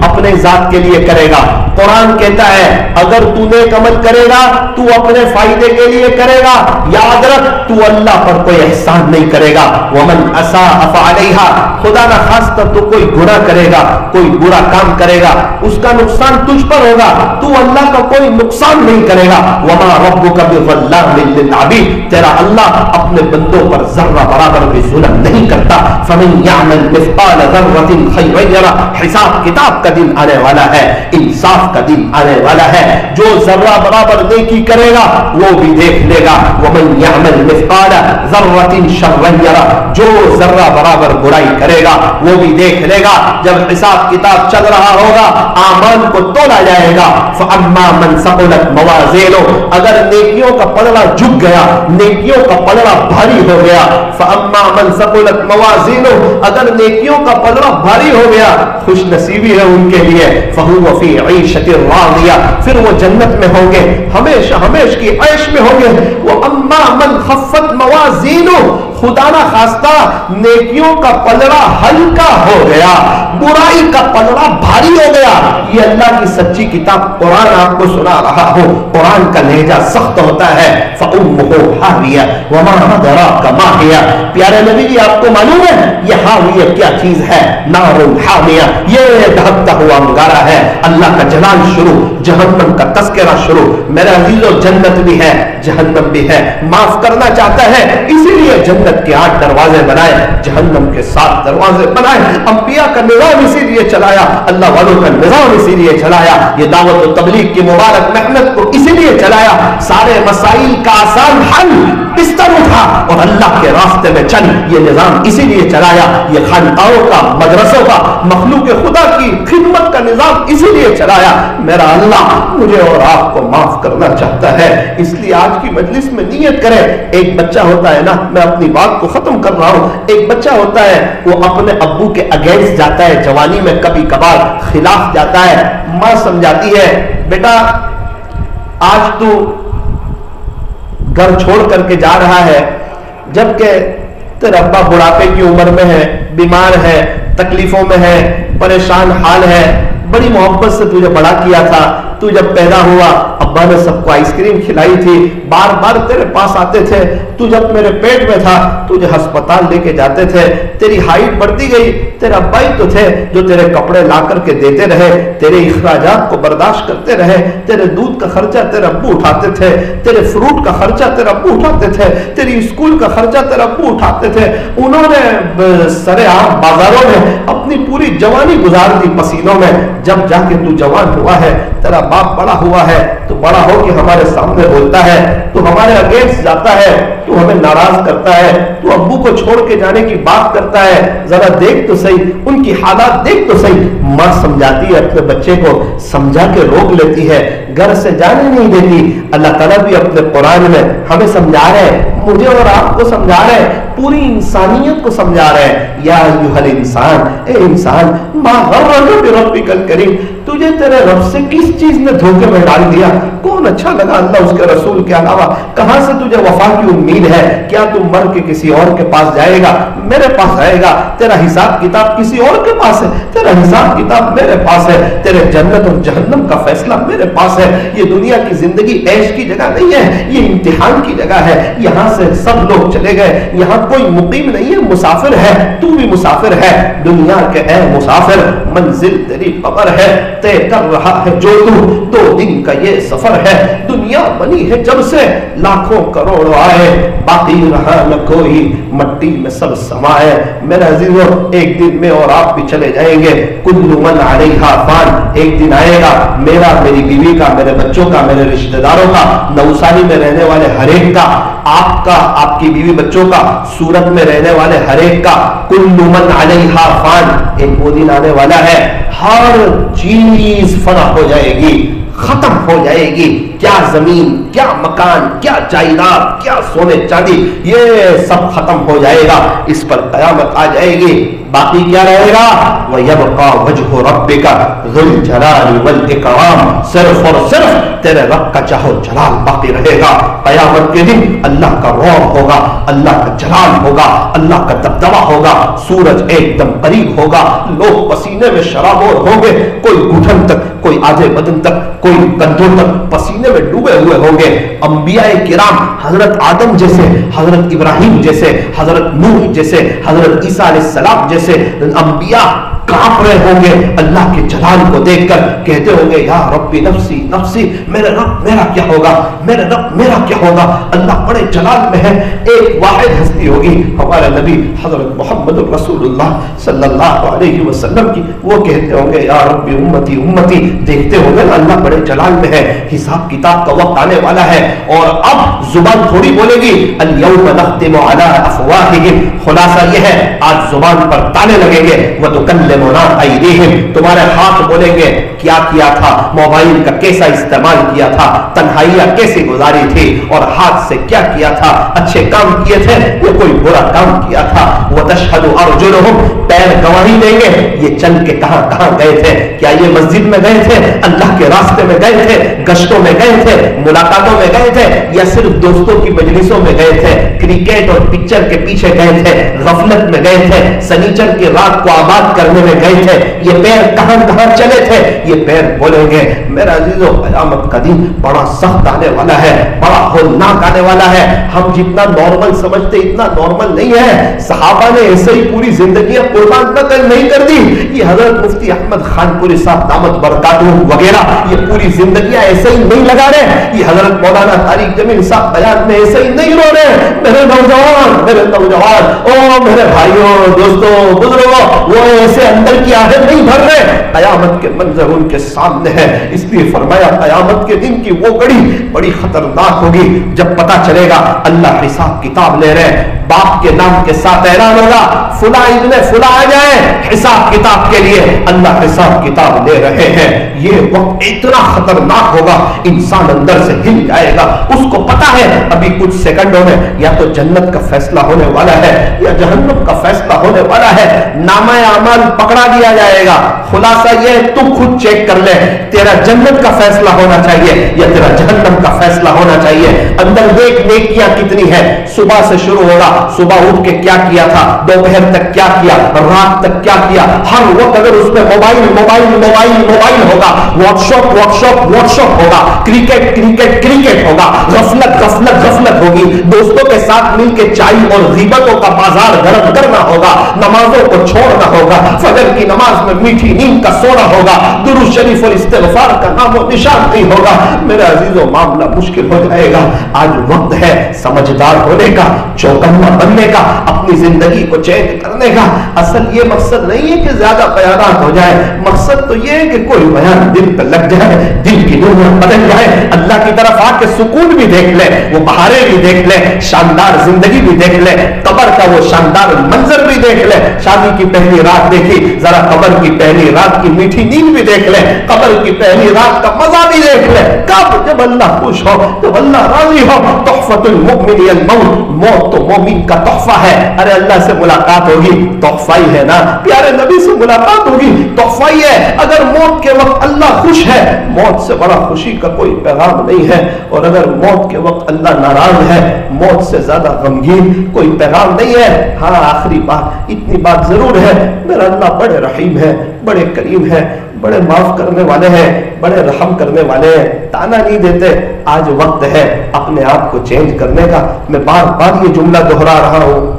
اپنے ذات کے لیے کرے گا۔ قرآن کہتا ہے اگر تو نیک عمل کرے گا تو اپنے فائدے کے لیے کرے گا، یاد رکھ تو اللہ پر کوئی احسان نہیں کرے گا۔ ومن اساء فعلیہا، خدا نہ خواستہ تو کوئی گناہ کرے گا، کوئی برا کام کرے گا، اس کا نقصان تجھ پر ہوگا، تو اللہ کا کوئی نقصان نہیں کرے گا۔ وما ربک بظلام للعبید، تیرا اللہ اپنے بندوں پر ذرہ برابر بھی ظلم نہیں کرتا۔ فمن یعمل مثقال ذرۃ خیرا یرہ، حساب کتاب کا دن آنے والا ہے، انصاف کا دن آنے والا ہے، جو ذرہ برابر نیکی کرے گا وہ بھی دیکھ لے گا۔ ومن یعمل مثقال ذرۃ شرا یرہ، جو ذرہ برابر برائی کرے گا وہ بھی دیکھ لے گا۔ جب حساب کتاب چل رہا ہوگا، اعمال کو تولا جائے گا۔ فاما من ثقلت موازینہ، اگر نیکیوں کا پلڑا جھک گیا، نیکیوں کا پلڑا بھاری ہو گیا، فاما من ثقلت موازینہ، اگر نیکیوں کا پلڑا بھاری ہو گیا، خوش نصیبی ہے ان کے لیے، فہو فی عیشۃ راضیہ، پھر وہ جنت میں ہوں گے، ہمیشہ ہمیشہ کی عیش میں ہوں گے۔ واما من خفت موازینہ، خدا نہ خواستہ نیکیوں کا پلڑا ہلکا ہو گیا، برائی کا پلڑا بھاری ہو گیا۔ یہ اللہ کی سچی کتاب قرآن آپ کو سنا رہا ہوں، قرآن کا لہجہ سخت ہوتا ہے۔ فأمہ حاویہ وما ادراک ما ہی، پیارے نبی جی آپ کو معلوم ہے یہ حاویہ کیا چیز ہے؟ نار حامیہ، یہ دہکتا ہوا انگارہ ہے۔ اللہ کا جلال شروع، جہنم کا تذکرہ شروع۔ میرے عزیزو، جنت بھی ہے، جہنم بھی ہے، معاف کرنا چاہتا ہے اسی لیے جنت کے 8 دروازے بنائے، جہنم کے 7 دروازے بنائے۔ انبیاء کا نظام اسی لیے چلایا، اللہ والوں کا نظام اسی لیے چلایا، یہ دعوت و تبلیغ کی مبارک محنت کو اسی لیے چلایا۔ سارے مسائل کا آسان حل بستر اٹھا اور اللہ کے راستے میں چل، یہ نظام اسی لیے چلایا۔ یہ خانقاہوں کا، مدرسوں کا، مخلوق خدا کی خدمت کا نظام اسی لیے چلایا۔ میرا اللہ مجھے اور آپ کو معاف کرنا چاہتا ہے، اس لیے آج کی مجلس میں نیت کریں۔ ایک بچہ ہوتا ہے نا، میں اپنی بات کو ختم کر رہا ہوں، ایک بچہ ہوتا ہے وہ اپنے ابو کے اگینسٹ جاتا ہے، جوانی میں کبھی کبھار خلاف جاتا ہے، ماں سمجھاتی ہے بیٹا آج تو گھر چھوڑ کر کے جا رہا ہے، جبکہ تیرا ابا بڑھاپے کی عمر میں ہے، بیمار ہے، تکلیفوں میں ہے، پریشان حال ہے، بڑی محبت سے تجھے بڑا کیا تھا، تو جب پیدا ہوا ابا نے سب کو آئس کریم کھلائی تھی، بار بار تیرے پاس آتے تھے، تو جب میرے پیٹ میں تھا تجھے ہسپتال لے کے جاتے تھے، تیری ہائٹ بڑھتی گئی، تیرا ابا ہی تو تھے جو تیرے کپڑے لا کر کے دیتے رہے، تیرے اخراجات کو برداشت کرتے رہے، تیرے دودھ کا خرچہ تیرے ابو اٹھاتے تھے، تیرے فروٹ کا خرچہ تیرے ابو اٹھاتے تھے، تیری اسکول کا خرچہ تیرے ابو اٹھاتے تھے۔ انہوں نے سرے عام بازاروں میں اپنی پوری جوانی گزار دی پسینوں میں، جب جا کے تو جوان ہوا ہے، تیرا باپ بڑا ہوا ہے، تو بڑا ہو کے ہمارے سامنے بولتا ہے، تو ہمارے اگینسٹ جاتا ہے، تو ہمیں ناراض کرتا ہے، تو ابو کو چھوڑ کے جانے کی بات کرتا ہے، ذرا دیکھ تو صحیح، ان کی حالات دیکھ تو صحیح۔ ماں سمجھاتی ہے اپنے بچے کو، سمجھا کے روک لیتی ہے، گھر سے جانے نہیں دیتی۔ اللہ تعالیٰ بھی اپنے قرآن میں ہمیں سمجھا رہے ہیں، مجھے اور آپ کو سمجھا رہے ہیں، پوری انسانیت کو سمجھا رہے ہیں۔ یا ایھا الانسان، اے انسان، ما غرک بربک الکریم، تجھے تیرے رب سے کس چیز نے دھوکے میں ڈال دیا؟ کون اچھا لگا اللہ اس کے رسول کے علاوہ؟ کہاں سے تجھے وفا کی امید ہے؟ کیا تم مر کے کسی اور کے پاس جائے گا؟ میرے پاس آئے گا؟ تیرا حساب کتاب کسی اور کے پاس ہے، تیرا حساب کتاب میرے پاس ہے، تیرے جنت اور جہنم کا فیصلہ میرے پاس ہے۔ یہ دنیا کی زندگی عیش کی جگہ نہیں ہے، یہ امتحان کی جگہ ہے۔ یہاں سے سب لوگ چلے گئے، یہاں کوئی مقیم نہیں ہے، مسافر ہے، تو بھی مسافر ہے دنیا کے اے مسافر، منزل تیری قبر ہے، طے کر رہا ہے جو تو 2 دن کا یہ سفر ہے، دنیا بنی ہے جب سے لاکھوں کروڑ آئے، باقی رہا نہ کوئی، مٹی میں سب سمائے۔ میرے عزیزو ایک دن میں اور آپ بھی چلے جائیں گے، کل من علیہا فان، ایک دن آئے گا میرا، میری بیوی کا، میرے بچوں کا، میرے رشتہ داروں کا، نوسانی میں رہنے والے ہر ایک کا، آپ کا، آپ کی بیوی بچوں کا، سورت میں رہنے والے ہر ایک کا، کل من علیہا فان، ایک وہ دن آنے والا ہے ہر چیز فنا ہو جائے گی، ختم ہو جائے گی، کیا زمین، کیا مکان، کیا جائیداد، کیا سونے چاندی، یہ سب ختم ہو جائے گا، اس پر قیامت آ جائے گی، باقی کیا رہے گا؟ وَيَبْقَى وَجْهُ رَبِّكَ ذُو الْجَلَالِ وَالْإِكْرَامِ، صرف اور صرف تیرے رب کا چاہو جلال باقی رہے گا۔ قیامت کے دن اللہ کا رعب ہوگا، اللہ کا جلال ہوگا، اللہ کا دبدبہ ہوگا، سورج ایک دم قریب ہوگا، لوگ پسینے میں شرابور ہوں گے، کوئی گھٹن تک، کوئی آدھے بدن تک، کوئی کندھوں تک پسینے میں ڈوبے ہوئے ہوں گے۔ انبیاء کرام حضرت آدم جیسے، حضرت ابراہیم جیسے، حضرت نوح جیسے، حضرت عیسیٰ علیہ السلام جیسے انبیاء کانپ رہے ہوں گے اللہ کے جلال کو دیکھ کر، کہتے ہوں گے یا ربی نفسی نفسی، میرے رب میرا کیا ہوگا، میرے رب میرا کیا ہوگا، اللہ بڑے جلال میں ہے۔ ایک واحد ہستی ہوگی ہمارے نبی حضرت محمد رسول اللہ صلی اللہ علیہ وسلم کی، وہ کہتے ہوں گے یا ربی امتی امتی، دیکھتے ہوں گے اللہ بڑے جلال میں ہے، حساب کتاب کا وقت آنے والا ہے، اور اب زبان تھوڑی بولے گی الیوم نختم علی افواہہم، خلاصہ یہ ہے آج زبان پر تانے لگیں گے، وتکلمنا ایدیہم، تمہارے ہاتھ بولیں گے کیا کیا تھا، موبائل کا کیسا استعمال کیا تھا، تنہائیاں کیسے گزاری تھی، اور ہاتھ سے کیا کیا تھا، اچھے کام کیے تھے یا کوئی برا کام کیا تھا، وتشہد ارجلہم، پیر گواہی دیں گے یہ چل کے کہاں کہاں گئے تھے، کیا یہ مسجد میں گئے تھے، اللہ کے راستے میں گئے تھے، گشتوں میں گئے تھے، ملاقاتوں میں گئے تھے، یا صرف دوستوں کی مجلسوں میں گئے تھے، کرکٹ اور پکچر کے پیچھے گئے تھے، غفلت میں گئے تھے، سنیچر کی رات کو آباد کرنے میں گئے تھے، یہ پیر کہاں کہاں چلے تھے، یہ پیر بولیں گے۔ میرا عزیزو قیامت کا دن بڑا سخت آنے والا ہے، بڑا ہولناک آنے والا ہے، ہم جتنا نارمل سمجھتے اتنا نارمل نہیں ہے، صحابہ نے ایسے ہی پوری زندگیاں قربان نہیں کر دی، یہ حضرت مفتی احمد خان پوری صاحب دامت برکاتہ وغیرہ یہ پوری زندگیاں ایسے ہی نہیں لگا رہے، یہ حضرت مولانا طارق جمیل صاحب بیان میں ایسے ہی نہیں رو رہے۔ میرے نوجوان او میرے بھائیوں دوستوں بزرگوں، وہ ایسے اندر کی آہت نہیں بھر رہے، قیامت کے منظر ان کے سامنے ہے، اس لیے فرمایا قیامت کے دن کی وہ گھڑی بڑی خطرناک ہوگی جب پتا چلے گا اللہ حساب کتاب لے رہے، باپ کے نام کے ساتھ اعلان ہوگا فلاں ابن فلاں آ جائے حساب کتاب کے لیے، اللہ حساب کتاب لے رہے ہیں، یہ وقت اتنا خطرناک ہوگا انسان اندر سے ہل جائے گا، اس کو پتا ہے ابھی کچھ سیکنڈوں میں یا تو جنت کا فیصلہ ہونے والا ہے یا جہنم کا فیصلہ ہونے والا ہے، نامہ اعمال پکڑا دیا جائے گا، خلاصہ یہ تو خود چیک کر لے تیرا جنت کا فیصلہ ہونا چاہیے یا تیرا جہنم کا فیصلہ ہونا چاہیے، اندر دیکھ نیکیاں کتنی ہے، صبح سے شروع ہوگا، صبح اٹھ کے کیا کیا تھا، دوپہر تک کیا کیا، رات تک کیا کیا، ہر وقت اگر اس میں موبائل موبائل موبائل موبائل ہوگا، واٹس ایپ ہوگا، کرکٹ ہوگا، غفلت ہوگی، دوستوں کے ساتھ مل کے چائے اور غیبتوں کا بازار گرم کرنا ہوگا، نمازوں کو چھوڑنا ہوگا، فجر کی نماز میں میٹھی نیند کا سونا ہوگا، درود شریف اور استغفار کا نام و نشان نہیں ہوگا، میرے عزیزوں معاملہ مشکل ہو جائے گا۔ آج وقت ہے سمجھدار ہونے کا، چوکنا بننے کا، اپنی زندگی کو چینج کرنے کا۔ اصل یہ مقصد نہیں ہے کہ زیادہ بیانات ہو جائے، مقصد تو یہ ہے کہ کوئی بیان دل پہ لگ جائے، دل کی دنیا بدل جائے، اللہ کی طرف آ کے سکون بھی دیکھ لے، وہ بہاریں بھی دیکھ لے، شاندار زندگی بھی دیکھ لے، قبر کا وہ شاندار منظر بھی دیکھ لے، شادی کی پہلی رات دیکھی، ذرا قبر کی پہلی رات کی میٹھی نیند بھی دیکھ لے، قبر کی پہلی رات کا مزہ بھی دیکھ لے، کب جب اللہ خوش ہو، جب اللہ راضی ہو۔ تحفۃ المؤمن الموت، موت تو مومن کا تحفہ ہے، ارے اللہ سے ملاقات ہوگی تحفہ ہی ہے نا، پیارے نبی سے ملاقات ہوگی تحفہ ہی ہے، اگر موت کے وقت اللہ خوش ہے، موت سے بڑا خوشی کا کوئی پیغام نہیں ہے، اور اگر موت کے وقت اللہ ناراض ہے، موت سے زیادہ غمگین کوئی پیغام نہیں ہے۔ ہاں آخری بات اتنی بات ضرور ہے، میرا اللہ بڑے رحیم ہے، بڑے کریم ہے، بڑے معاف کرنے والے ہیں، بڑے رحم کرنے والے ہیں، تانا نہیں دیتے۔ آج وقت ہے اپنے آپ کو چینج کرنے کا، میں بار بار یہ جملہ دہرا رہا ہوں،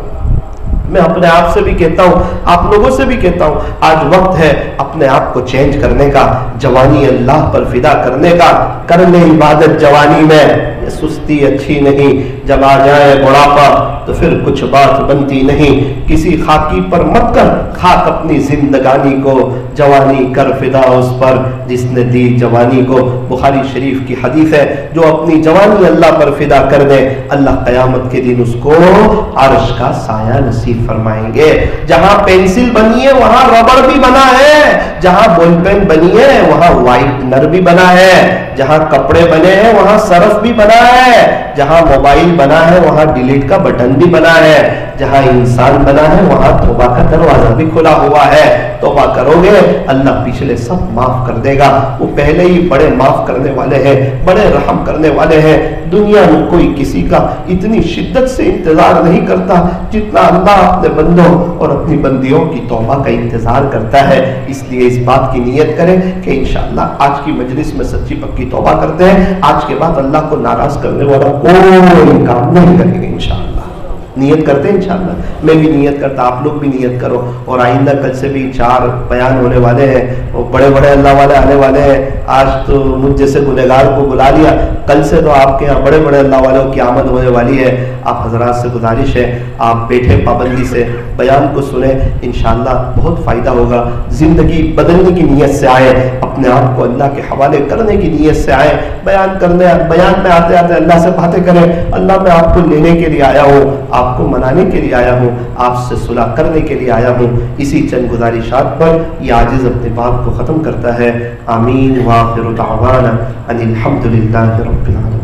میں اپنے آپ سے بھی کہتا ہوں، آپ لوگوں سے بھی کہتا ہوں، آج وقت ہے اپنے آپ کو چینج کرنے کا، جوانی اللہ پر فدا کرنے کا، کر لے عبادت جوانی میں، یہ سستی اچھی نہیں، جب آ جائے بڑھاپا تو پھر کچھ بات بنتی نہیں، کسی خاکی پر مت کر خاک اپنی زندگانی کو، جوانی کر فدا اس پر جس نے دی جوانی کو۔ بخاری شریف کی حدیث ہے، جو اپنی جوانی اللہ پر فدا کر دے اللہ قیامت کے دن اس کو عرش کا سایہ نصیب فرمائیں گے۔ جہاں پینسل بنی ہے وہاں ربڑ بھی بنا ہے، جہاں بول پین بنی ہے وہاں وائٹنر بھی بنا ہے، جہاں کپڑے بنے ہیں وہاں سرف بھی بنا ہے، جہاں موبائل بنا ہے وہاں ڈیلیٹ کا بٹن بھی بنا ہے، جہاں انسان بنا ہے وہاں توبہ کا دروازہ بھی کھلا ہوا ہے۔ توبہ کرو گے اللہ پچھلے سب معاف کر دے گا، وہ پہلے ہی بڑے معاف کرنے والے ہیں، بڑے رحم کرنے والے ہیں۔ دنیا میں کوئی کسی کا اتنی شدت سے انتظار نہیں کرتا جتنا اللہ اپنے بندوں اور اپنی بندیوں کی توبہ کا انتظار کرتا ہے۔ اس لیے اس بات کی نیت کریں کہ انشاءاللہ آج کی مجلس میں سچی پکی توبہ کرتے ہیں، آج کے بعد اللہ کو ناراض کرنے والا کوئی کام نہیں کریں گے انشاءاللہ۔ نیت کرتے ہیں انشاءاللہ، میں بھی نیت کرتا، آپ لوگ بھی نیت کرو، اور آئندہ کل سے بھی 4 بیان ہونے والے ہیں، اور بڑے بڑے اللہ والے آنے والے ہیں۔ آج تو مجھ جیسے گنہگار کو بلا لیا، کل سے تو آپ کے یہاں بڑے بڑے اللہ والوں کی آمد ہونے والی ہے۔ آپ حضرات سے گزارش ہے آپ بیٹھے پابندی سے بیان کو سنیں، انشاءاللہ بہت فائدہ ہوگا۔ زندگی بدلنے کی نیت سے آئے، اپنے آپ کو اللہ کے حوالے کرنے کی نیت سے آئے، بیان میں آتے آتے اللہ سے باتیں کریں، اللہ میں آپ کو لینے کے لیے آیا ہوں، آپ کو منانے کے لیے آیا ہوں، آپ سے صلح کرنے کے لیے آیا ہوں۔ اسی چند گزارشات پر یہ عاجز اپنے بات کو ختم کرتا ہے۔ آمین وآخر دعوانا ان الحمد للہ رب العالمین۔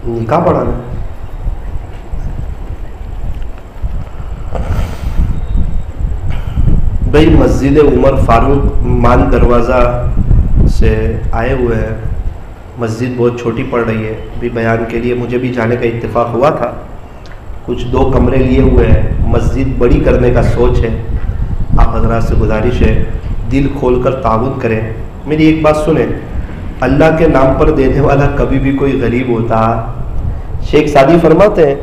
نکاح پڑھانا بھائی، مسجد عمر فاروق مان دروازہ سے آئے ہوئے ہیں، مسجد بہت چھوٹی پڑ رہی ہے، ابھی بیان کے لیے مجھے بھی جانے کا اتفاق ہوا تھا، کچھ 2 کمرے لیے ہوئے ہیں، مسجد بڑی کرنے کا سوچ ہے۔ آپ حضرات سے گزارش ہے دل کھول کر تعاون کریں۔ میری ایک بات سنیں، اللہ کے نام پر دینے والا کبھی بھی کوئی غریب ہوتا؟ شیخ سعدی فرماتے ہیں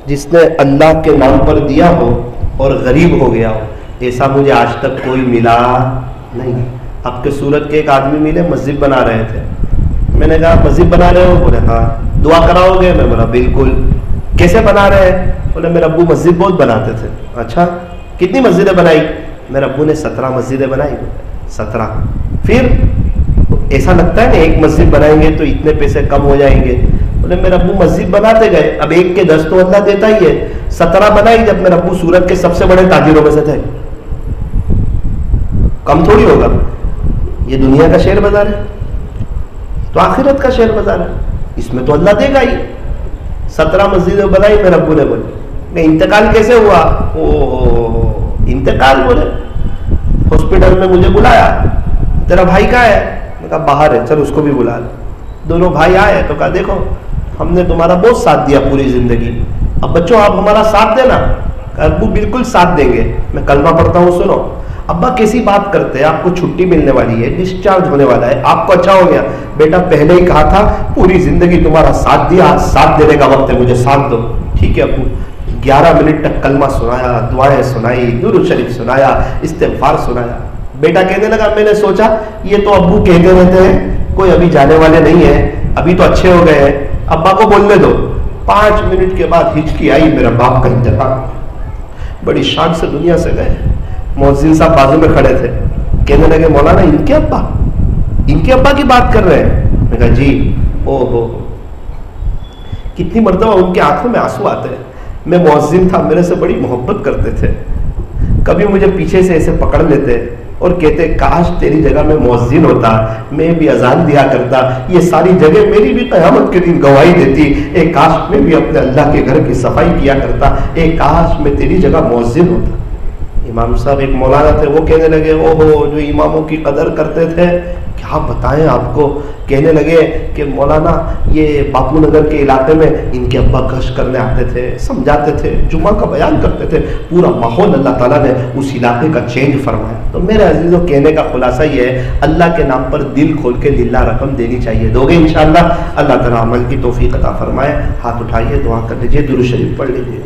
جس نے اللہ کے نام پر دیا ہو اور غریب ہو گیا ہو، ایسا مجھے آج تک کوئی ملا نہیں۔ آپ کے سورت کے ایک آدمی ملے، مسجد بنا رہے تھے، میں نے کہا مسجد بنا رہے ہو؟ بولے ہاں۔ دعا کراؤ گے؟ میں بولا بالکل۔ کیسے بنا رہے ہیں؟ بولے میرے ابو مسجد بہت بناتے تھے۔ اچھا کتنی مسجدیں بنائی؟ میرے ابو نے 17 مسجدیں بنائی۔ 17۔ پھر ایسا لگتا ہے نا ایک مسجد بنائیں گے تو اتنے پیسے کم ہو جائیں گے۔ بولے میرے ابو مسجد بناتے گئے، اب 1 کے 10 تو اللہ دیتا ہی ہے، 17 بنائی جب میرے ابو سورت کے سب سے بڑے تاجروں میں سے تھے، کم تھوڑی ہوگا۔ یہ دنیا کا شیئر بازار ہے تو آخرت کا شیئر بازار ہے، اس میں تو اللہ دے گا ہی۔ 17 مسجدیں بنائی میرے ابو نے۔ بولے انتقال کیسے ہوا؟ انتقال بولے ہاسپٹل میں مجھے بلایا، تیرا بھائی کہاں ہے؟ میں کہا باہر ہے، چل اس کو بھی بلا لے۔ دونوں بھائی آئے تو کہا دیکھو ہم نے تمہارا بہت ساتھ دیا پوری زندگی، اب بچوں آپ ہمارا ساتھ دینا۔ کہا ابو بالکل ساتھ دیں گے، میں کلمہ پڑھتا ہوں سنو۔ ابا کیسی بات کرتے ہیں، آپ کو چھٹی ملنے والی ہے، ڈسچارج ہونے والا ہے، آپ کو اچھا ہو گیا۔ بیٹا پہلے ہی کہا تھا پوری زندگی تمہارا ساتھ دیا، ساتھ دینے کا وقت ہے، مجھے ساتھ دو۔ ٹھیک ہے ابو۔ 11 منٹ تک کلمہ سنایا، دعائیں سنائی، درود شریف سنایا، استغفار سنایا۔ بیٹا کہنے لگا میں نے سوچا یہ تو ابو کہتے رہتے ہیں، کوئی ابھی جانے والے نہیں ہیں، ابھی تو اچھے ہو گئے ہیں، ابا کو بولنے دو۔ 5 منٹ کے بعد ہچکی آئی، میرا باپ کا انتقال۔ بڑی شان سے دنیا سے گئے۔ مؤذن صاحب بازو میں کھڑے تھے، کہنے لگے مولانا ان کے ابا کی بات کر رہے ہیں؟ میں کہا جی۔ او ہو، کتنی مرتبہ ان کی آنکھوں میں آنسو آتے ہیں۔ میں مؤذن تھا، میرے سے بڑی محبت کرتے تھے، کبھی مجھے پیچھے سے ایسے پکڑ لیتے اور کہتے کاش تیری جگہ میں مؤذن ہوتا، میں بھی اذان دیا کرتا، یہ ساری جگہ میری بھی قیامت کے دن گواہی دیتی، ایک کاش میں بھی اپنے اللہ کے گھر کی صفائی کیا کرتا، ایک کاش میں تیری جگہ مؤذن ہوتا۔ امام صاحب ایک مولانا تھے، وہ کہنے لگے او ہو جو اماموں کی قدر کرتے تھے، کیا بتائیں آپ کو. کہنے لگے کہ مولانا یہ باپو نگر کے علاقے میں ان کے ابا گشت کرنے آتے تھے, سمجھاتے تھے, جمعہ کا بیان کرتے تھے, پورا ماحول اللہ تعالیٰ نے اس علاقے کا چینج فرمایا. تو میرے عزیزوں کہنے کا خلاصہ یہ ہے, اللہ کے نام پر دل کھول کے للہ رقم دینی چاہیے. دو گے انشاءاللہ, اللہ تعالیٰ عمل کی توفیق عطا فرمائے. ہاتھ اٹھائیے, دعا کر لیجیے, درود شریف پڑھ لیجیے.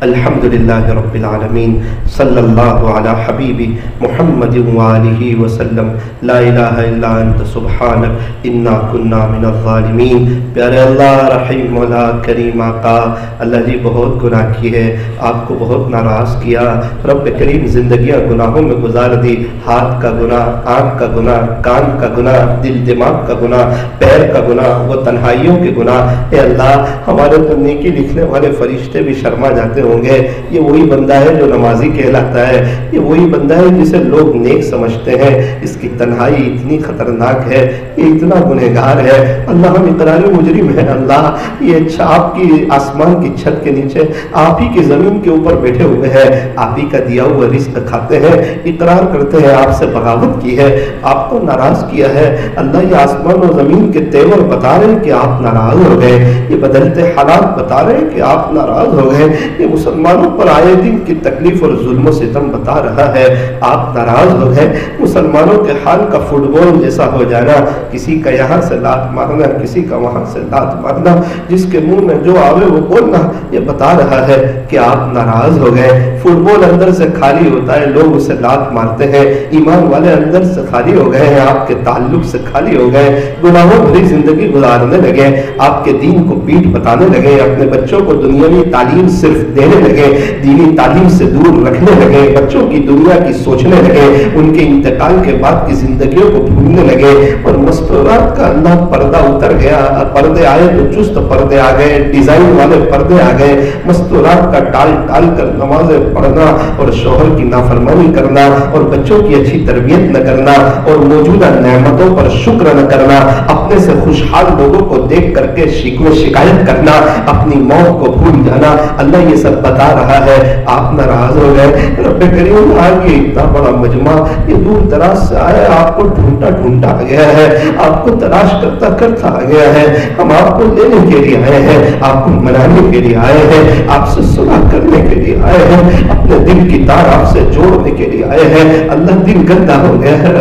الحمدللہ رب العالمین, صلی اللہ علی حبیبی محمد وآلہ وسلم. لا الہ الا انت سبحانک انا کنا من الظالمین. پیارے اللہ, رحیم مولا, کریم آقا, اللہ جی بہت گناہ کی ہے, آپ کو بہت ناراض کیا. رب کریم زندگیاں گناہوں میں گزار دی. ہاتھ کا گناہ, آنکھ کا گناہ, کان کا گناہ, دل دماغ کا گناہ, پیر کا گناہ, وہ تنہائیوں کے گناہ. اے اللہ, ہمارے تو نیکی لکھنے والے فرشتے بھی شرما جاتے ہوں گے. یہ وہی بندہ ہے جو نمازی کہلاتا ہے, یہ وہی بندہ ہے جسے لوگ نیک سمجھتے ہیں. اس کی تنہائی اتنی خطرناک ہے, یہ اتنا گنہگار ہے. اللہ ہم اقرار مجرم ہیں. اللہ یہ آپ کی آسمان کی چھت کے نیچے, آپ ہی کی زمین کے اوپر بیٹھے ہوئے ہیں, آپ ہی کا دیا ہوا رزق کھاتے ہیں, اقرار کرتے ہیں آپ سے بغاوت کی ہے, آپ کو ناراض کیا ہے. اللہ یہ آسمان و زمین کے تیور بتا رہے ہیں کہ آپ ناراض ہو گئے, یہ بدلتے حالات بتا رہے ہیں کہ آپ ناراض ہو گئے, یہ مسلمانوں پر آئے دن کی تکلیف اور ظلم و ستم بتا رہا ہے, آپ ناراض ہو گئے. مسلمانوں کے حال کا فٹ بال جیسا ہو جانا, کسی کا یہاں سے لات مارنا, کسی کا وہاں سے لات مارنا, جس کے منہ میں جو آوے وہ بولنا, یہ بتا رہا ہے کہ آپ ناراض ہو گئے. فٹ بال اندر سے خالی ہوتا ہے, لوگ اسے لات مارتے ہیں. ایمان والے اندر سے خالی ہو گئے ہیں, آپ کے تعلق سے خالی ہو گئے, گناہوں بھری زندگی گزارنے لگے, آپ کے دین کو پیٹھ بتانے لگے, اپنے بچوں کو دنیاوی تعلیم صرف دینے لگے, دینی تعلیم سے دور رکھنے لگے, بچوں کی دنیا کی سوچنے لگے, ان کے انتقال کے بعد کی زندگیوں کو بھولنے لگے. اور مستورات کا اللہ پردہ اتر گیا, پردے آئے تو چست پردے آ گئے, ڈیزائن والے پردے آ گئے. مستورات کا ٹال ٹال کر نمازیں پڑھنا اور شوہر کی نافرمانی کرنا اور بچوں کی اچھی تربیت نہ کرنا اور موجودہ نعمتوں پر شکر نہ کرنا, اپنے سے خوشحال لوگوں کو دیکھ کر کے شکوے شکایت کرنا, اپنی موت کو بھول جانا. اللہ یہ سب بتا رہا ہے, آپ ناراض ہو گئے. رب کریم آج یہ اتنا بڑا مجمع, یہ دور دراز سے آیا, آپ کو ڈھونڈا ڈھونڈا آ گیا ہے, آپ کو تلاش کرتا کرتا آ گیا ہے. ہم آپ کو لینے کے لیے آئے ہیں, آپ کو منانے کے لیے آئے ہیں, آپ سے صلح کرنے کے لیے آئے ہیں, اپنے دل کی تار آپ سے جوڑنے کے لیے آئے ہیں. اللہ دل گندا ہو گیا ہے,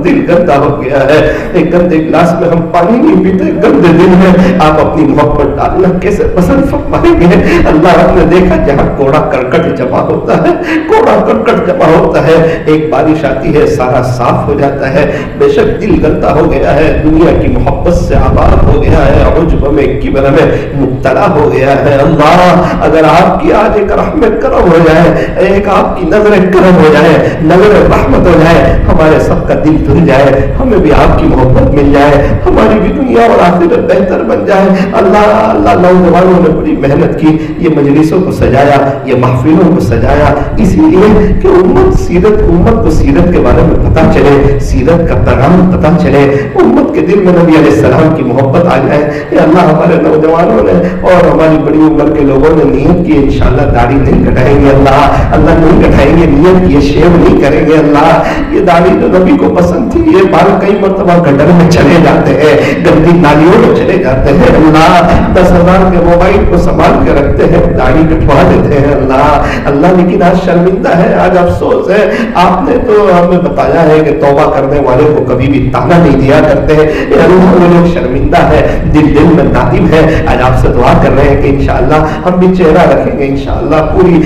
دل گندا ہو گیا ہے. ایک گندے گلاس میں ہم پانی نہیں پیتے, گندے دل میں آپ اپنی محبت ڈالنا کیسے پسند فرمائیں گے. اللہ ہم نے دیکھا جہاں کوڑا کرکٹ جمع ہوتا ہے, کوڑا کرکٹ جمع ہوتا ہے, ایک بارش آتی ہے سارا صاف ہو جاتا ہے. بے شک دل گندا ہو گیا ہے, دنیا کی محبت سے آباد ہو گیا ہے, عجب میں کبر میں مبتلا ہو گیا ہے. اللہ اگر آپ کی آج ایک رحمت کرم ہو جائے, ایک آپ کی نظر کرم ہو جائے, نظر رحمت ہو جائے, ہمارے سب کا دل دھل جائے, ہمیں بھی آپ کی محبت مل جائے, ہماری بھی دنیا اور آخرت بہتر بن جائے. اللہ اللہ نوجوانوں نے بڑی محنت کی, یہ مجلسوں کو سجایا, یہ محفلوں کو سجایا, اسی لیے کہ امت کو سیرت کے بارے میں پتہ چلے, سیرت کا پیغام پتہ چلے, امت کے دل میں نبی علیہ السلام کی محبت آ جائے. اے اللہ ہمارے نوجوانوں نے اور ہماری بڑی عمر کے لوگوں نے نیت کی انشاءاللہ داڑھی نہیں کٹائیں گے, اللہ نہیں کٹائیں گے, نیت کی شیو نہیں کریں گے. اللہ یہ داڑھی تو نبی کو پسند تھی, یہ بال کئی مرتبہ گٹر میں چلے جاتے ہیں, گندی نالیوں میں چلے جاتے ہیں. اللہ 10,000 کے موبائل کو سنبھال کے رکھتے ہیں, داڑھی کٹوا دیتے ہیں. اللہ لیکن آج شرمندہ ہے, آج افسوس ہے. آپ نے تو ہمیں بتایا ہے کہ توبہ کرنے والے کو کبھی بھی تانا نہیں دیا کرتے ہیں. اللہ وہ لوگ شرمندہ ہے, دل میں نادم ہے. آج آپ سے دعا کر رہے ہیں کہ انشاءاللہ ہم بھی چہرہ رکھیں گے, انشاءاللہ پوری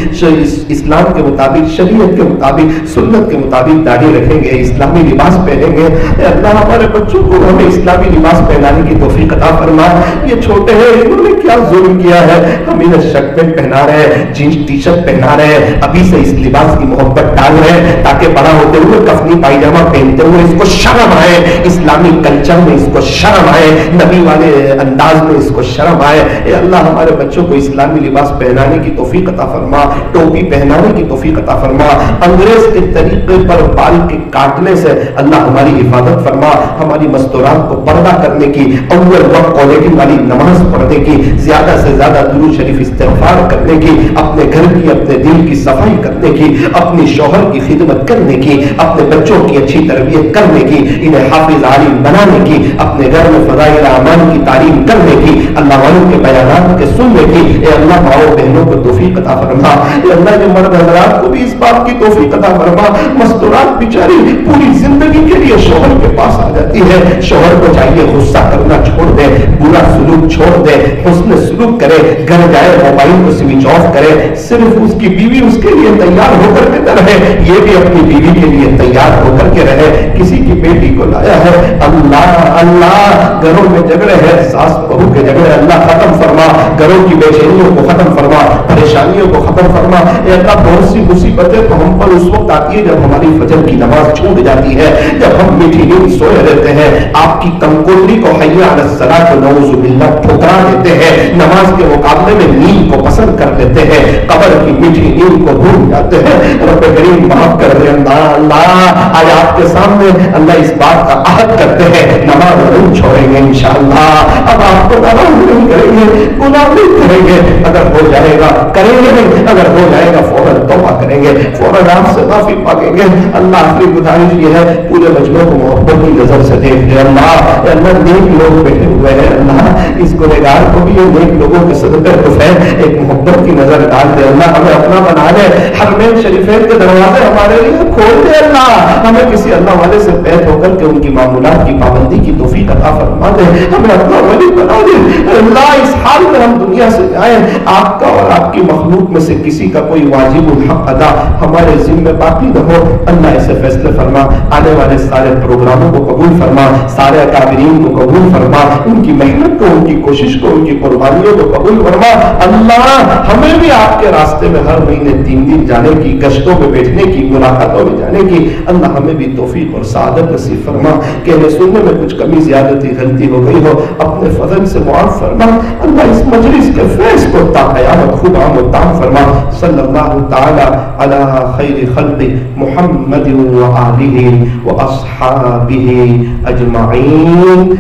اسلام کے مطابق, شریعت کے مطابق, سنت کے مطابق داڑھی رکھیں گے, اسلامی لباس پہنیں گے. اللہ ہمارے بچوں کو ہمیں اسلامی لباس پہنانے کی توفیق عطا فرما. یہ چھوٹے ہیں, انہوں نے کیا ظلم کیا ہے, ہم انہیں شرٹ پینٹ پہنا رہے ہیں, جینس ٹی شرٹ پہنا رہے ہیں, ابھی سے اس لباس کی محبت ڈال رہے ہیں تاکہ بڑا ہوتے ہوئے کفنی پائجامہ پہنتے ہوئے اس کو شرم آئے, اسلامی کلچر میں اس کو شرم آئے, نبی والے انداز میں اس کو شرم آئے. اے اللہ ہمارے بچوں کو اسلامی لباس پہنانے کی توفیق عطا فرما, ٹوپی پہنانے کی توفیق عطا فرما. انگریز کے طریقے پر بال کے کاٹنے سے اللہ ہماری حفاظت فرما, ہماری مستورات کو پردہ کرنے کی, اول وقت کوالٹی والی نماز پڑھنے کی, زیادہ سے زیادہ درود شریف استغفار کرنے کی، اپنے گھر کی اپنے دل کی صفائی کرنے کی، اپنی شوہر کی خدمت کرنے کی، اپنے بچوں کی اچھی تربیت کرنے کی، انہیں حافظ عالم بنانے کی، اپنے گھر میں فضائل اعمال کی تعلیم کرنے کی، اللہ والوں کے بیانات کے سننے کی۔ اے اللہ ماؤں بہنوں کو توفیق عطا فرما۔ اے اللہ یہ مرد حضرات کو بھی اس بات کی توفیق عطا فرما۔ مستورات بیچاری پوری زندگی کے لیے شوہر کے پاس آ جاتی ہے، شوہر کو چاہیے غصہ کرنا چھوڑ دے، برا سلوک چھوڑ دے، حسن سلوک کرے، گھر جائے موبائل کو سوئچ آف کرے، صرف اس کی بیوی اس کے لیے تیار ہو کر کے رہے، یہ بھی اپنی بیوی کے لیے تیار ہو کر کے رہے۔ کسی کی بیٹی کو لایا ہے، اللہ اللہ گھروں میں جھگڑے ہیں، ساس بہو کے جھگڑے اللہ ختم فرما، گھروں کی بے چینیوں کو ختم فرما، پریشانیوں کو ختم فرما۔ اے اللہ بہت سی مصیبتیں تو ہم پر اس وقت آتی ہے جب ہماری فجر کی نماز چھوٹ جاتی ہے، جب ہم میٹھی نیند سوئے رہتے ہیں، آپ کی کمکوتری کو حی علی الصلاۃ نعوذ باللہ ٹھکرا دیتے ہیں، نماز کے مقابلے میں نیند کو پسند کر دیتے ہیں، قبر کی میٹھی نیند کو بھول جاتے ہیں۔ رب کریم معاف کر دے اللہ اللہ، آج آپ کے سامنے اللہ اس بات کا عہد کرتے ہیں نماز نہیں چھوڑیں گے انشاءاللہ، اب آپ کو نماز نہیں کریں گے، گناہ نہیں کریں گے، اگر ہو جائے گا کریں گے نہیں، اگر ہو جائے گا فوراً توبہ کریں گے، فوراً آپ سے معافی مانگیں گے۔ اللہ آخری گزارش یہ ہے پورے مجمع کو محبت کی نظر سے دیکھ لے اللہ، اللہ نیک لوگ بیٹھے ہوئے ہیں، اللہ اس گنہگار کو بھی نیک لوگوں کے صدقے طفیل ایک محبت کی نظر ڈال دے اللہ، ہمیں اپنا بنا لے، حرمین شریفین کے دروازے ہمارے لیے کھول دے اللہ، ہمیں کسی اللہ والے سے بیعت ہو کر کے ان کی معمولات کی پابندی کی توفیق عطا فرما دے، ہمیں اپنا ولی بنا دے اللہ۔ اس حال میں ہم دنیا سے جائیں، آپ کا اور آپ کی مخلوق میں سے کسی کا کوئی واجب الحق ادا ہمارے ذمہ باقی نہ ہو اللہ، ایسے فیصلے فرما، آنے والے سارے پروگراموں کو قبول فرما، سارے اکابرین کو قبول فرما، ان کی محنت کو، ان کی کوشش کو، ان کی قربانیوں کو قبول فرما اللہ۔ ہمیں بھی آپ کے راستے میں ہر مہینے 3 دن جانے کی، گشتوں میں بیٹھنے کی، ملاقاتوں میں جانے کی اللہ ہمیں بھی توفیق اور سعادت نصیب فرما۔ کہنے سننے میں کچھ کمی زیادتی غلطی ہو گئی ہو اپنے فضل سے معاف فرما اللہ، اس مجلس کے فیض کو تا قیامت خوب عام و تام فرما۔ صلی اللہ تعالی علی خیر خلق محمد و آلہ و اصحابہ اجمعین۔